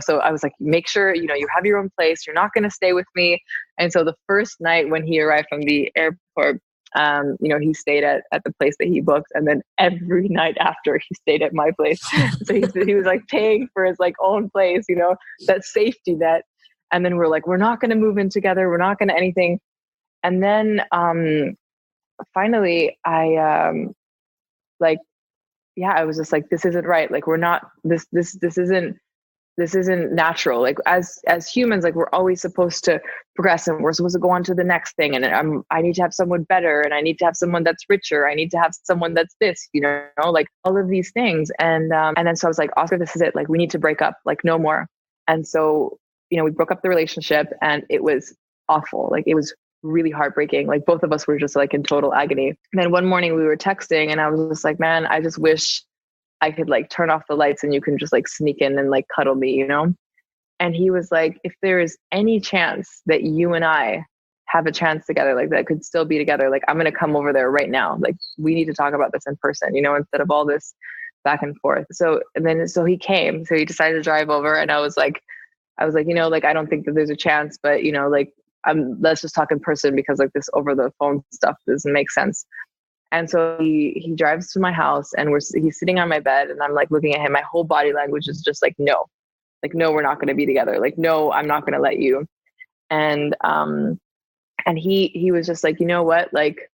so I was like, make sure you have your own place, you're not going to stay with me. And so the first night when he arrived from the airport, he stayed at the place that he booked, and then every night after, he stayed at my place. So he was like paying for his like own place, that safety net. And then we're like, we're not going to move in together, we're not going to anything. And then finally I I was just like, this isn't right. Like, we're not, this isn't natural. Like, as humans, like, we're always supposed to progress, and we're supposed to go on to the next thing. And I need to have someone better, and I need to have someone that's richer. I need to have someone that's this, like all of these things. And then so I was like, Oscar, this is it. Like, we need to break up, like no more. And so, we broke up the relationship, and it was awful. Like, it was really heartbreaking. Like, both of us were just like in total agony. And then one morning we were texting, and I was just like, man, I just wish I could like turn off the lights and you can just like sneak in and like cuddle me, And he was like, if there is any chance that you and I have a chance together, like that could still be together, like I'm going to come over there right now. Like, we need to talk about this in person, instead of all this back and forth. So he came, so he decided to drive over, and I was like, I don't think that there's a chance, but like, let's just talk in person, because like this over the phone stuff doesn't make sense. And so he drives to my house, and he's sitting on my bed, and I'm like looking at him. My whole body language is just like, no, we're not going to be together. Like, no, I'm not going to let you. And he was just like, you know what? Like,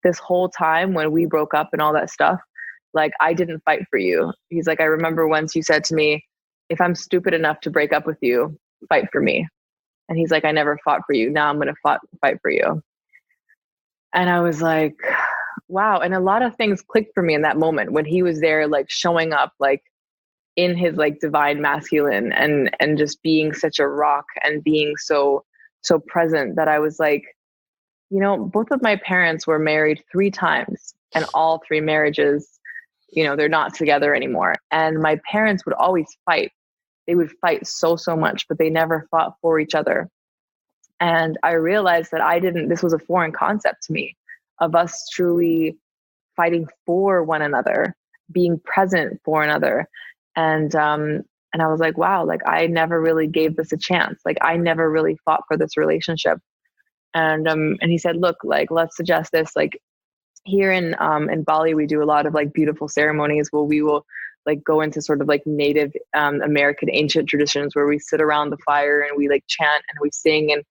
this whole time when we broke up and all that stuff, like, I didn't fight for you. He's like, I remember once you said to me, if I'm stupid enough to break up with you, fight for me. And he's like, I never fought for you. Now I'm going to fight for you. And I was like, wow. And a lot of things clicked for me in that moment when he was there, like showing up, like in his like divine masculine, and just being such a rock, and being so present, that I was like, both of my parents were married 3 times, and all 3 marriages, they're not together anymore. And my parents would always fight. They would fight so much, but they never fought for each other. And I realized that this was a foreign concept to me, of us truly fighting for one another, being present for another. And I was like, wow, like I never really gave this a chance. Like, I never really fought for this relationship. And he said, look, like, let's suggest this. Like, here in Bali, we do a lot of like beautiful ceremonies where we will like go into sort of like Native American ancient traditions, where we sit around the fire and we like chant and we sing,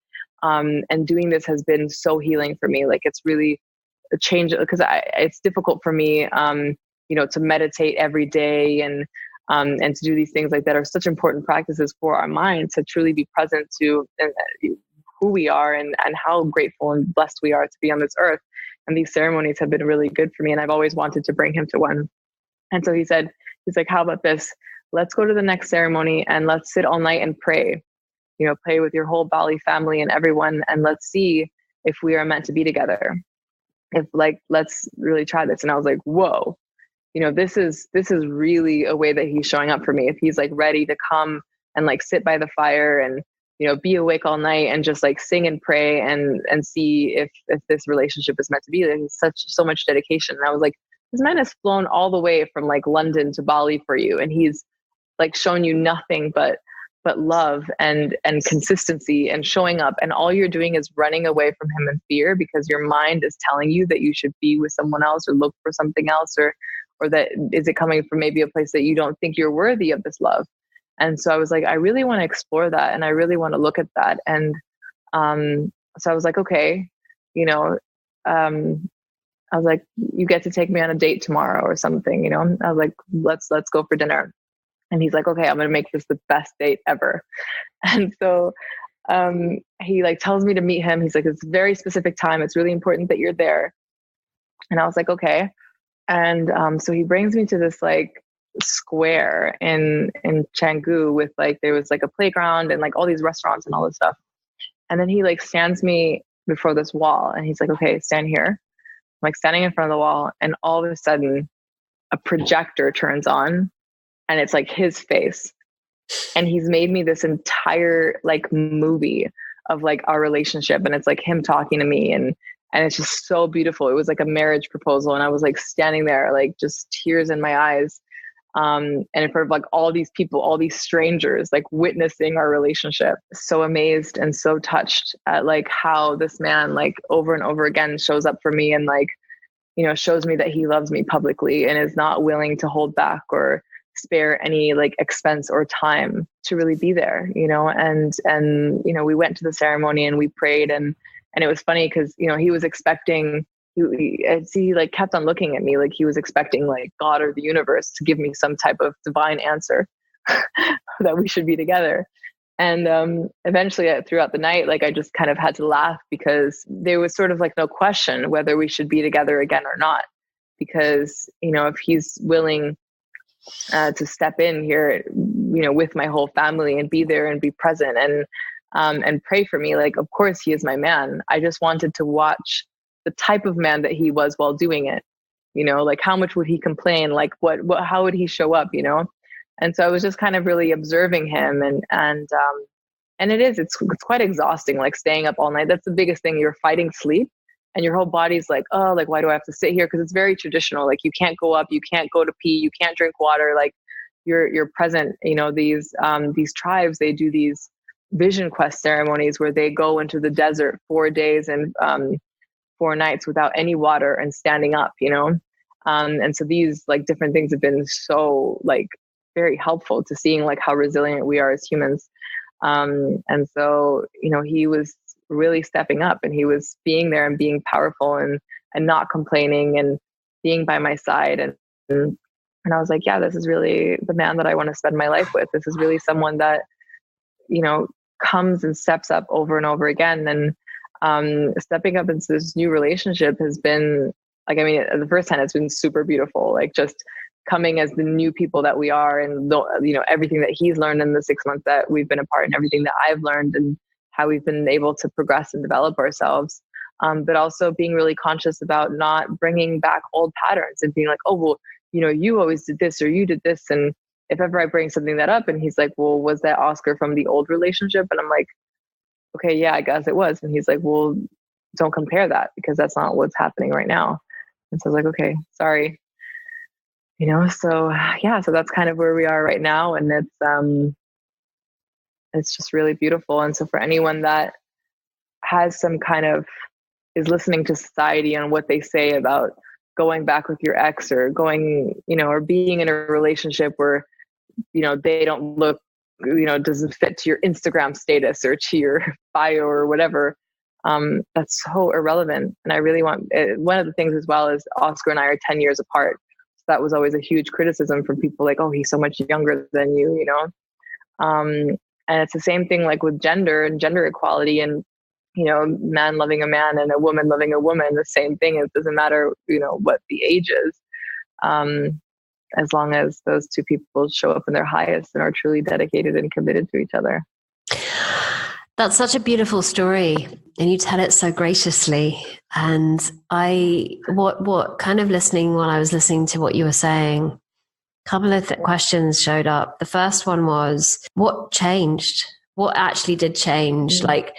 and doing this has been so healing for me. Like, it's really a change, because it's difficult for me, to meditate every day, and to do these things like that are such important practices for our mind, to truly be present to who we are, and how grateful and blessed we are to be on this earth. And these ceremonies have been really good for me, and I've always wanted to bring him to one. And so he's like, how about this? Let's go to the next ceremony and let's sit all night and pray. Pray with your whole Bali family and everyone, and let's see if we are meant to be together. Let's really try this. And I was like, whoa, this is really a way that he's showing up for me. If he's like ready to come and like sit by the fire and, be awake all night and just like sing and pray and see if this relationship is meant to be. There's so much dedication. And I was like, this man has flown all the way from like London to Bali for you, and he's like shown you nothing but love and consistency and showing up, and all you're doing is running away from him in fear because your mind is telling you that you should be with someone else or look for something else, or that is it coming from maybe a place that you don't think you're worthy of this love. And so I was like, I really want to explore that, and I really want to look at that. And so I was like, okay, you know, I was like, you get to take me on a date tomorrow or something, you know. I was like, let's go for dinner. And he's like, okay, I'm going to make this the best date ever. And so he like tells me to meet him. He's like, it's a very specific time. It's really important that you're there. And I was like, okay. And so he brings me to this like square in Canggu with like, there was like a playground and like all these restaurants and all this stuff. And then he like stands me before this wall and he's like, okay, stand here. I'm like standing in front of the wall, and all of a sudden a projector turns on and it's like his face. And he's made me this entire like movie of like our relationship. And it's like him talking to me, and it's just so beautiful. It was like a marriage proposal. And I was like standing there, like just tears in my eyes. And in front of like all these people, all these strangers, like witnessing our relationship. So amazed and so touched at like how this man like over and over again shows up for me, and like, you know, shows me that he loves me publicly and is not willing to hold back or spare any like expense or time to really be there, you know. And you know, we went to the ceremony and we prayed, and it was funny because, you know, he was expecting, he like kept on looking at me like he was expecting like God or the universe to give me some type of divine answer that we should be together. And eventually throughout the night, like I just kind of had to laugh because there was sort of like no question whether we should be together again or not. Because, you know, if he's willing to step in here, you know, with my whole family and be there and be present and pray for me, like, of course he is my man. I just wanted to watch the type of man that he was while doing it, you know, like how much would he complain? Like what, how would he show up, you know? And so I was just kind of really observing him, and it's quite exhausting, like staying up all night. That's the biggest thing. You're fighting sleep, and your whole body's like, oh, like, why do I have to sit here? Cause it's very traditional. Like you can't go up, you can't go to pee, you can't drink water. Like you're present, you know, these tribes, they do these vision quest ceremonies where they go into the desert 4 days and 4 nights without any water and standing up, you know? And so these like different things have been so like very helpful to seeing like how resilient we are as humans. And so, you know, he was really stepping up, and he was being there and being powerful and not complaining and being by my side. And I was like, yeah, this is really the man that I want to spend my life with. This is really someone that, you know, comes and steps up over and over again. And stepping up into this new relationship has been like, I mean, the first time it's been super beautiful, like just coming as the new people that we are, and you know, everything that he's learned in the 6 months that we've been apart, and everything that I've learned, and how we've been able to progress and develop ourselves. But also being really conscious about not bringing back old patterns and being like, oh, well, you know, you always did this or you did this. And if ever I bring something that up and he's like, well, was that Oscar from the old relationship? And I'm like, okay, yeah, I guess it was. And he's like, well, don't compare that because that's not what's happening right now. And so I was like, okay, sorry. You know, so yeah, so that's kind of where we are right now. And it's just really beautiful. And so for anyone that has some kind of is listening to society and what they say about going back with your ex, or going, you know, or being in a relationship where, you know, they don't look, you know, doesn't fit to your Instagram status or to your bio or whatever, that's so irrelevant. And I really want, one of the things as well is Oscar and I are 10 years apart. So that was always a huge criticism from people, like, oh, he's so much younger than you, you know? And it's the same thing like with gender and gender equality, and, you know, man loving a man and a woman loving a woman, the same thing. It doesn't matter, you know, what the age is, as long as those two people show up in their highest and are truly dedicated and committed to each other. That's such a beautiful story, and you tell it so graciously. And what kind of listening, while I was listening to what you were saying, a couple of questions showed up. The first one was, what changed? What actually did change? Like,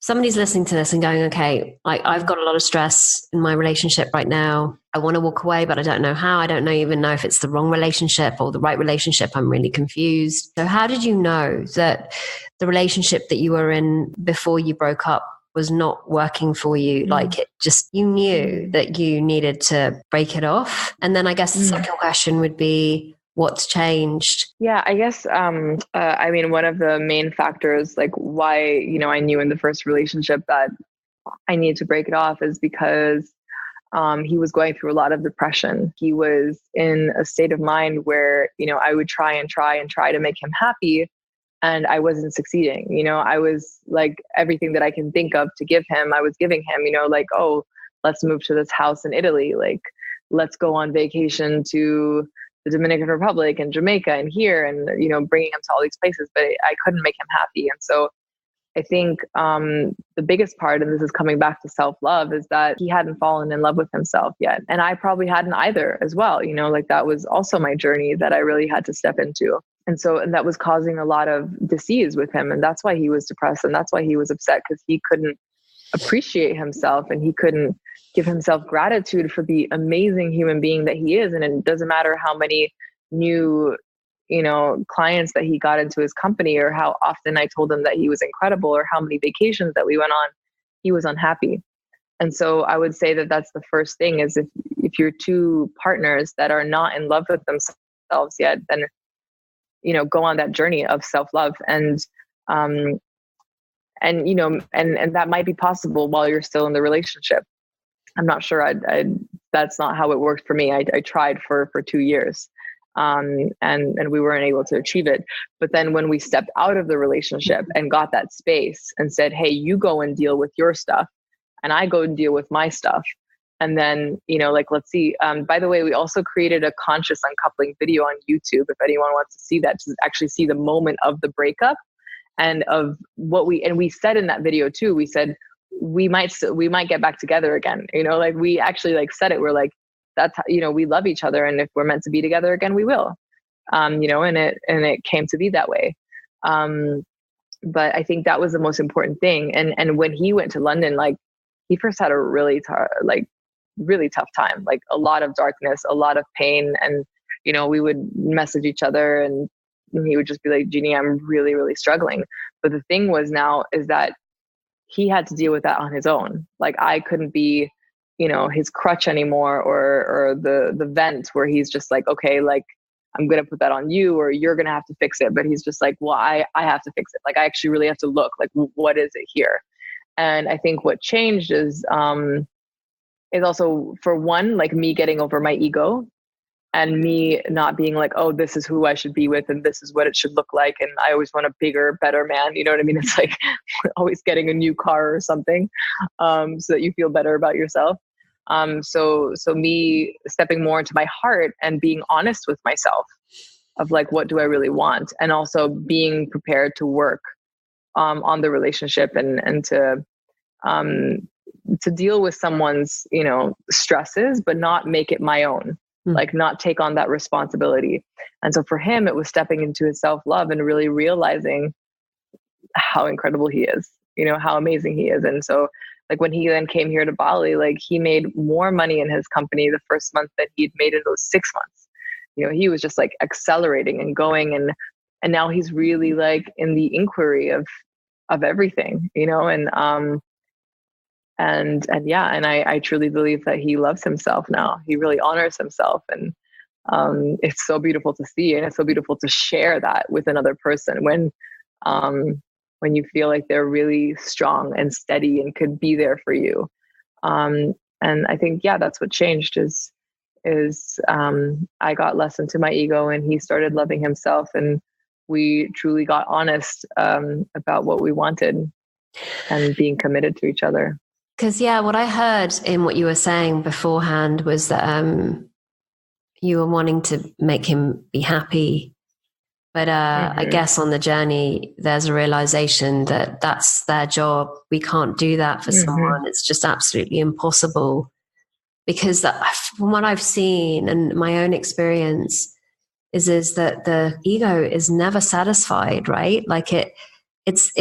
somebody's listening to this and going, okay, like I've got a lot of stress in my relationship right now. I want to walk away, but I don't know how. I don't even know if it's the wrong relationship or the right relationship. I'm really confused. So how did you know that the relationship that you were in before you broke up was not working for you? Like it just, you knew that you needed to break it off. And then I guess the second question would be, what's changed? Yeah, I guess, I mean, one of the main factors, like why, you know, I knew in the first relationship that I needed to break it off is because he was going through a lot of depression. He was in a state of mind where, you know, I would try to make him happy, and I wasn't succeeding. You know, I was like, everything that I can think of to give him, I was giving him, you know, like, oh, let's move to this house in Italy. Like, let's go on vacation to the Dominican Republic and Jamaica and here, and, you know, bringing him to all these places, but I couldn't make him happy. And so I think the biggest part, and this is coming back to self-love, is that he hadn't fallen in love with himself yet. And I probably hadn't either as well. You know, like that was also my journey that I really had to step into. And that was causing a lot of disease with him. And that's why he was depressed. And that's why he was upset, because he couldn't appreciate himself and he couldn't give himself gratitude for the amazing human being that he is. And it doesn't matter how many new, you know, clients that he got into his company, or how often I told him that he was incredible, or how many vacations that we went on, he was unhappy. And so I would say that that's the first thing, is if you're two partners that are not in love with themselves yet, then, you know, go on that journey of self-love. And you know, and that might be possible while you're still in the relationship. I'm not sure. That's not how it worked for me. I tried for 2 years. And we weren't able to achieve it. But then when we stepped out of the relationship and got that space and said, hey, you go and deal with your stuff, and I go and deal with my stuff. And then, you know, like, let's see, by the way, we also created a conscious uncoupling video on YouTube, if anyone wants to see that, to actually see the moment of the breakup and of what we said in that video too. We said, we might get back together again. You know, like we actually like said it. We're like, that's how, you know, we love each other, and if we're meant to be together again, we will. You know, and it came to be that way. But I think that was the most important thing. And when he went to London, like he first had a really tough time, like a lot of darkness, a lot of pain. And, you know, we would message each other and he would just be like, Jeannie, I'm really, really struggling. But the thing was now is that he had to deal with that on his own. Like I couldn't be, you know, his crutch anymore, or the vent where he's just like, okay, like I'm going to put that on you, or you're going to have to fix it. But he's just like, well, I have to fix it. Like I actually really have to look like, what is it here? And I think what changed is also, for one, like me getting over my ego and me not being like, oh, this is who I should be with, and this is what it should look like. And I always want a bigger, better man. You know what I mean? It's like always getting a new car or something, so that you feel better about yourself. So me stepping more into my heart and being honest with myself of like, what do I really want? And also being prepared to work on the relationship and to deal with someone's, you know, stresses, but not make it my own, like not take on that responsibility. And so for him, it was stepping into his self-love and really realizing how incredible he is, you know, how amazing he is. And so like when he then came here to Bali, like he made more money in his company the first month that he'd made in those 6 months. You know, he was just like accelerating and going, and now he's really like in the inquiry of everything, you know, and yeah, and I truly believe that he loves himself now. He really honors himself, and it's so beautiful to see, and it's so beautiful to share that with another person when you feel like they're really strong and steady and could be there for you. And I think, yeah, that's what changed is I got less into my ego and he started loving himself, and we truly got honest about what we wanted and being committed to each other. Because, yeah, what I heard in what you were saying beforehand was that you were wanting to make him be happy. But I guess on the journey, there's a realization that that's their job. We can't do that for someone. It's just absolutely impossible. Because from what I've seen and my own experience is that the ego is never satisfied, right? Like it's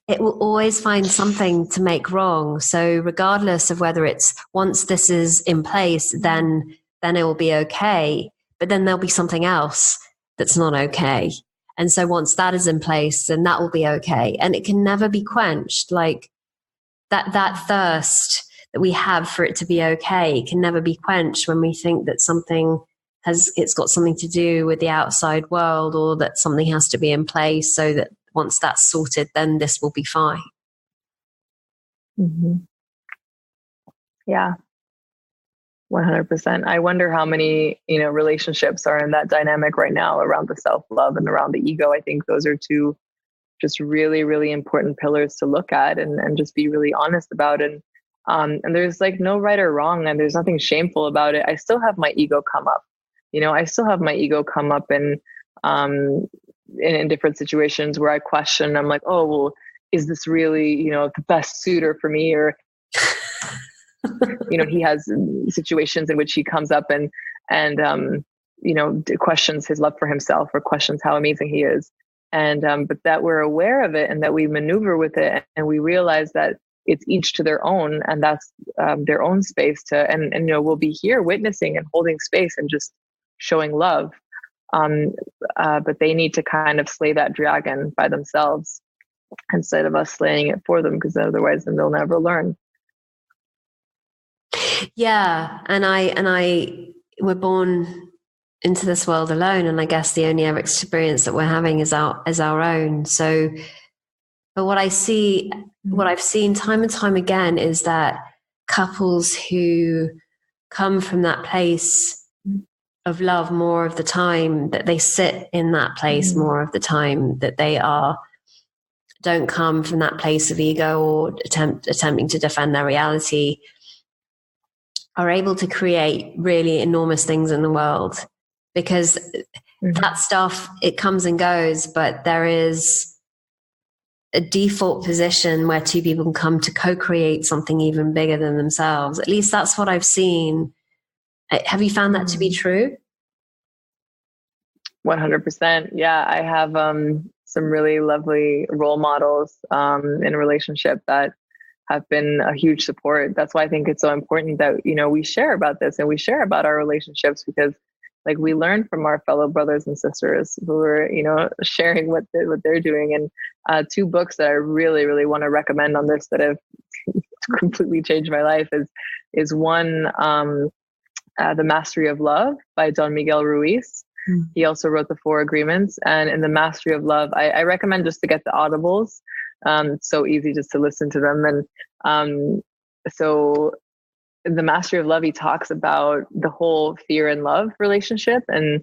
it will always find something to make wrong. So regardless of whether it's once this is in place, then it will be okay. But then there'll be something else that's not okay. And so once that is in place, then that will be okay. And it can never be quenched. Like that thirst that we have for it to be okay can never be quenched when we think that it's got something to do with the outside world, or that something has to be in place so that once that's sorted, then this will be fine. Mm-hmm. Yeah. 100%. I wonder how many, relationships are in that dynamic right now around the self-love and around the ego. I think those are two just really, really important pillars to look at and just be really honest about. And there's like no right or wrong, and there's nothing shameful about it. I still have my ego come up. I still have my ego come up in different situations where I question. I'm like, oh, well, is this really, the best suitor for me? Or he has situations in which he comes up and questions his love for himself, or questions how amazing he is. And but that we're aware of it and that we maneuver with it, and we realize that it's each to their own, and that's their own space to, and we'll be here witnessing and holding space and just showing love. But they need to kind of slay that dragon by themselves instead of us slaying it for them, because otherwise then they'll never learn. Yeah. And I we're born into this world alone, and I guess the only ever experience that we're having is our own. So, but what I've seen time and time again is that couples who come from that place of love more of the time, that they sit in that place more of the time, that they don't come from that place of ego or attempting to defend their reality, are able to create really enormous things in the world. Because that stuff, it comes and goes, but there is a default position where two people can come to co-create something even bigger than themselves. At least that's what I've seen. Have you found that to be true? 100%. Yeah, I have some really lovely role models in a relationship that have been a huge support. That's why I think it's so important that, we share about this and we share about our relationships, because like we learn from our fellow brothers and sisters who are, sharing what they're doing. And two books that I really, really want to recommend on this that have completely changed my life is one, The Mastery of Love by Don Miguel Ruiz. He also wrote The Four Agreements. And in The Mastery of Love, I recommend just to get the audibles. It's so easy just to listen to them. And so in The Mastery of Love, he talks about the whole fear and love relationship, and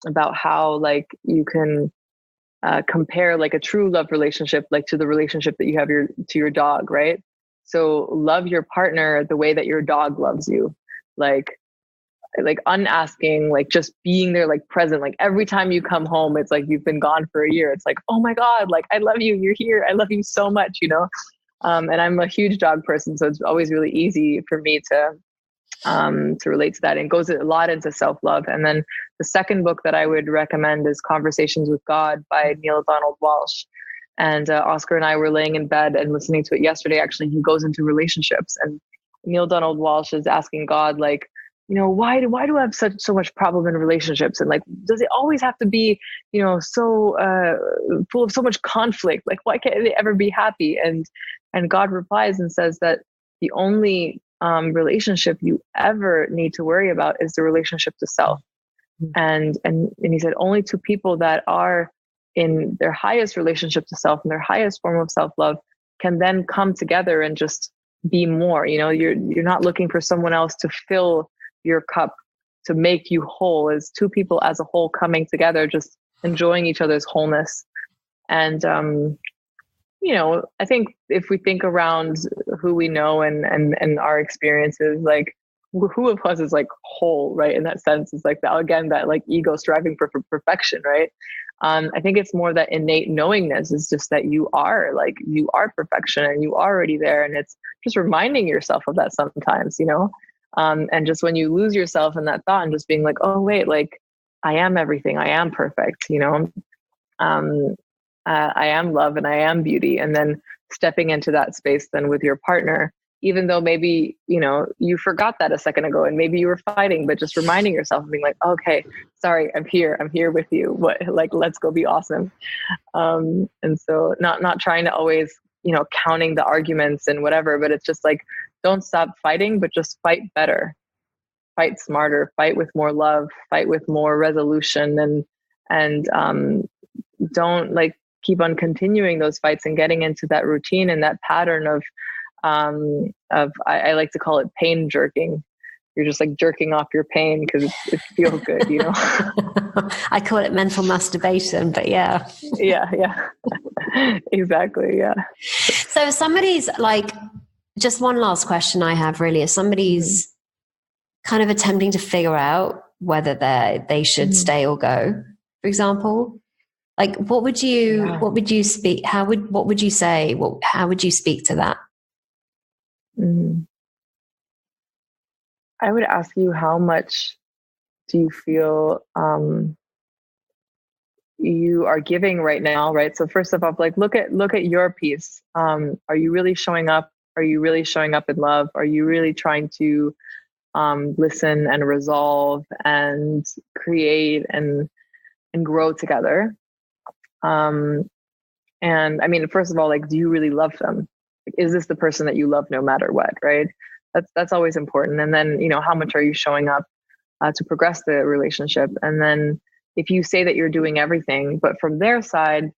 about how like you can compare like a true love relationship like to the relationship that you have to your dog, right? So love your partner the way that your dog loves you, like unasking, like just being there, like present. Like every time you come home, it's like you've been gone for a year. It's like, oh my God, like I love you. You're here. I love you so much, And I'm a huge dog person, so it's always really easy for me to relate to that. And goes a lot into self-love. And then the second book that I would recommend is Conversations with God by Neil Donald Walsh. And Oscar and I were laying in bed and listening to it yesterday. Actually, he goes into relationships, and Neil Donald Walsh is asking God, like, why do I have so much problem in relationships? And like, does it always have to be, so full of so much conflict? Like, why can't they ever be happy? And God replies and says that the only relationship you ever need to worry about is the relationship to self. And he said only two people that are in their highest relationship to self and their highest form of self-love can then come together and just be more. You're not looking for someone else to fill your cup to make you whole. As two people as a whole coming together, just enjoying each other's wholeness. And I think if we think around who we know and our experiences, like who of us is like whole, right? In that sense, it's like that, again, that like ego striving for perfection, right? I think it's more that innate knowingness is just that you are perfection and you are already there. And it's just reminding yourself of that sometimes, and just when you lose yourself in that thought and just being like, oh wait, like I am everything, I am perfect, I am love and I am beauty. And then stepping into that space then with your partner, even though maybe, you forgot that a second ago and maybe you were fighting, but just reminding yourself and being like, okay, sorry, I'm here with you. Let's go be awesome. And so not trying to always, counting the arguments and whatever, but it's just like, don't stop fighting, but just fight better, fight smarter, fight with more love, fight with more resolution, and don't like keep on continuing those fights and getting into that routine and that pattern of I like to call it pain jerking. You're just like jerking off your pain because it feels good, I call it mental masturbation, but yeah. Yeah. Exactly. Yeah. So if somebody's like, just one last question I have really, if somebody's kind of attempting to figure out whether they should stay or go, for example, like what would you speak? What would you say? How would you speak to that? I would ask you, how much do you feel you are giving right now, right? So first of all, like look at your piece. Are you really showing up? Are you really showing up in love? Are you really trying to listen and resolve and create and grow together? And I mean, first of all, like, do you really love them? Like, is this the person that you love no matter what, right? That's always important. And then, how much are you showing up to progress the relationship? And then if you say that you're doing everything, but from their side,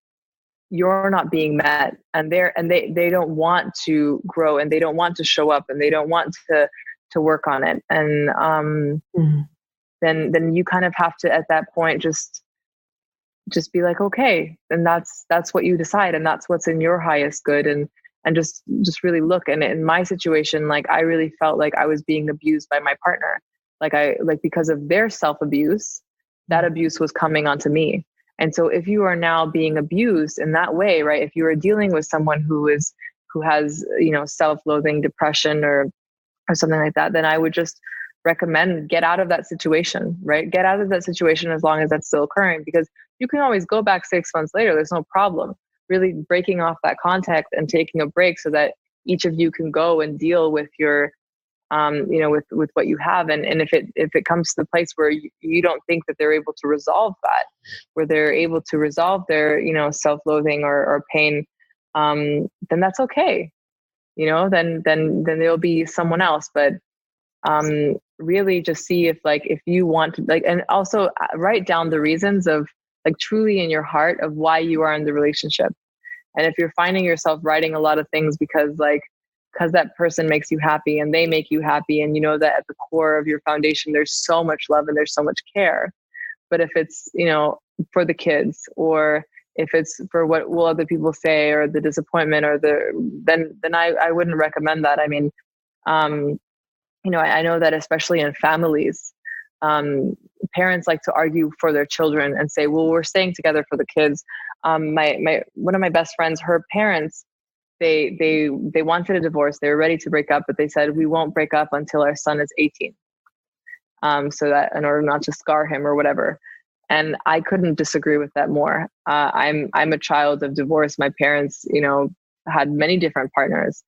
you're not being met, and they don't want to grow, and they don't want to show up, and they don't want to work on it. And then you kind of have to, at that point, just be like, okay, then that's what you decide, and that's what's in your highest good, and just really look. And in my situation, like, I really felt like I was being abused by my partner. Like because of their self-abuse, that abuse was coming onto me. And so if you are now being abused in that way, right? If you are dealing with someone who has, self-loathing, depression, or something like that, then I would just recommend get out of that situation, right? Get out of that situation as long as that's still occurring, because you can always go back 6 months later. There's no problem. Really breaking off that contact and taking a break so that each of you can go and deal with your, with what you have. And if it comes to the place where you don't think that they're able to resolve that, where they're able to resolve their, self-loathing or pain, then that's okay. Then there'll be someone else. But really just see if you want to, like, and also write down the reasons of, like, truly in your heart of why you are in the relationship. And if you're finding yourself writing a lot of things because that person makes you happy and they make you happy, and that at the core of your foundation there's so much love and there's so much care. But if it's for the kids, or if it's for what will other people say, or the disappointment, or then I wouldn't recommend that. I mean, I know that especially in families, parents like to argue for their children and say, well, we're staying together for the kids. My one of my best friends, her parents, they wanted a divorce. They were ready to break up, but they said, we won't break up until our son is 18. So that in order not to scar him or whatever. And I couldn't disagree with that more. I'm a child of divorce. My parents, had many different partners.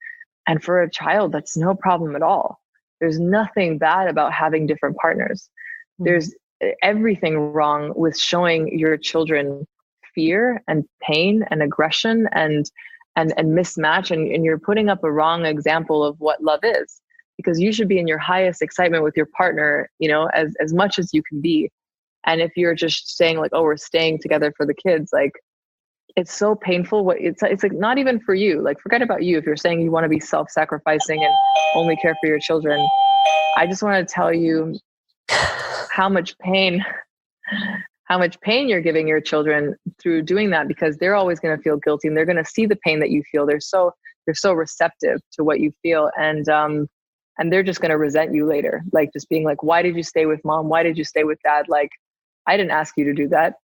And for a child, that's no problem at all. There's nothing bad about having different partners. There's everything wrong with showing your children fear and pain and aggression and mismatch. And you're putting up a wrong example of what love is, because you should be in your highest excitement with your partner, as much as you can be. And if you're just saying like, oh, we're staying together for the kids, like, it's so painful. It's like not even for you, like, forget about you. If you're saying you want to be self-sacrificing and only care for your children, I just want to tell you how much pain you're giving your children through doing that, because they're always going to feel guilty, and they're going to see the pain that you feel. They're so receptive to what you feel. And they're just going to resent you later. Like, just being like, why did you stay with mom? Why did you stay with dad? Like, I didn't ask you to do that.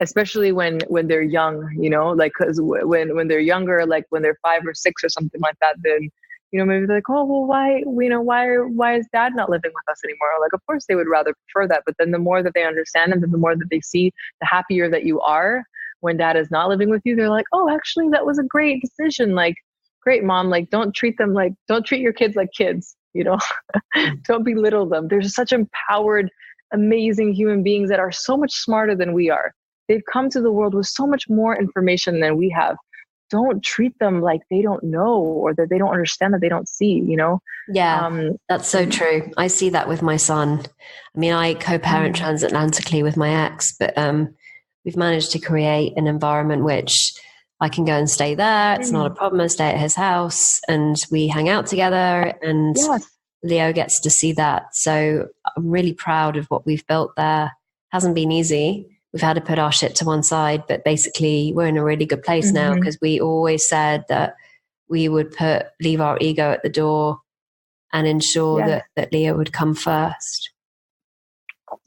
Especially when they're young, like, cause when they're younger, like when they're 5 or 6 or something like that, then, maybe they're like, oh, well, why is dad not living with us anymore? Like, of course they would rather prefer that. But then the more that they understand, and then the more that they see, the happier that you are when dad is not living with you, they're like, oh, actually, that was a great decision. Like, great, mom. Like, don't treat your kids like kids, don't belittle them. There's such empowered, amazing human beings that are so much smarter than we are. They've come to the world with so much more information than we have. Don't treat them like they don't know or that they don't understand, that they don't see, Yeah, that's so true. I see that with my son. I mean, I co-parent transatlantically with my ex, but we've managed to create an environment which I can go and stay there. It's not a problem. I stay at his house and we hang out together, and Leo gets to see that. So I'm really proud of what we've built there. Hasn't been easy. We've had to put our shit to one side, but basically we're in a really good place now, because we always said that we would leave our ego at the door and ensure that Leo would come first.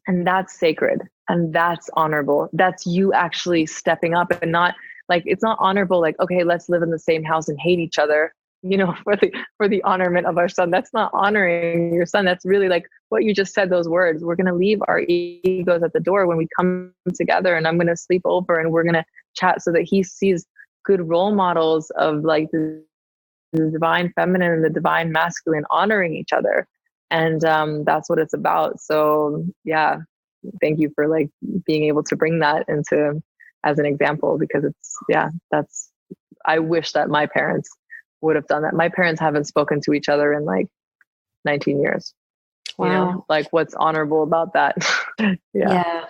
And that's sacred and that's honorable. That's you actually stepping up, and not like, it's not honorable. Like, okay, let's live in the same house and hate each other, for the honorment of our son. That's not honoring your son. That's really like what you just said, those words. We're going to leave our egos at the door when we come together, and I'm going to sleep over and we're going to chat so that he sees good role models of like the divine feminine and the divine masculine honoring each other. And that's what it's about. So yeah, thank you for like being able to bring that into as an example, because I wish that my parents would have done that. My parents haven't spoken to each other in like 19 years. Wow. Like, what's honorable about that? Yeah.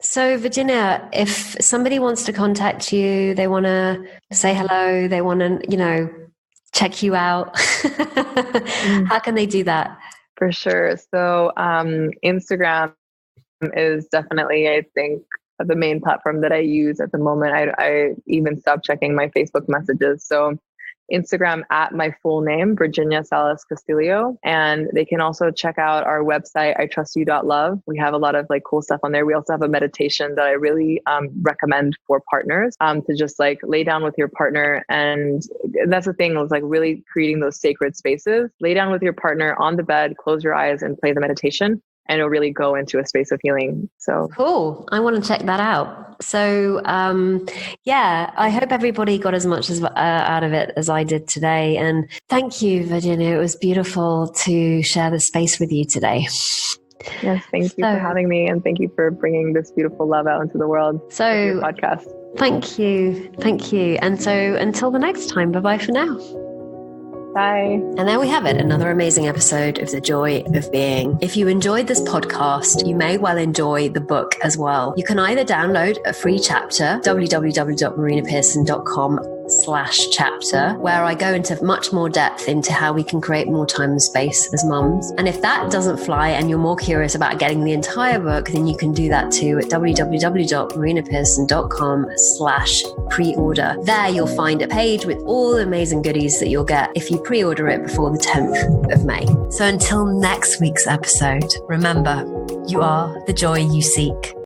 So Virginia, if somebody wants to contact you, they want to say hello, they want to, check you out, how can they do that? For sure. So Instagram is definitely, I think, the main platform that I use at the moment. I even stopped checking my Facebook messages. So Instagram at my full name, Virginia Salas Kastilio. And they can also check out our website, iTrustYou.love. We have a lot of like cool stuff on there. We also have a meditation that I really recommend for partners to just like lay down with your partner. And that's the thing, was like really creating those sacred spaces. Lay down with your partner on the bed, close your eyes and play the meditation. And it'll really go into a space of healing. So cool. I want to check that out. So, I hope everybody got as much out of it as I did today. And thank you, Virginia. It was beautiful to share the space with you today. Yes, thank you for having me. And thank you for bringing this beautiful love out into the world. So, your podcast. Thank you. Thank you. And so until the next time, bye-bye for now. Bye. And there we have it, another amazing episode of The Joy of Being. If you enjoyed this podcast, you may well enjoy the book as well. You can either download a free chapter, www.marinapearson.com/chapter, where I go into much more depth into how we can create more time and space as mums. And if that doesn't fly and you're more curious about getting the entire book, then you can do that too at www.marinapearson.com/pre-order. There you'll find a page with all the amazing goodies that you'll get if you pre-order it before the 10th of May. So until next week's episode, remember, you are the joy you seek.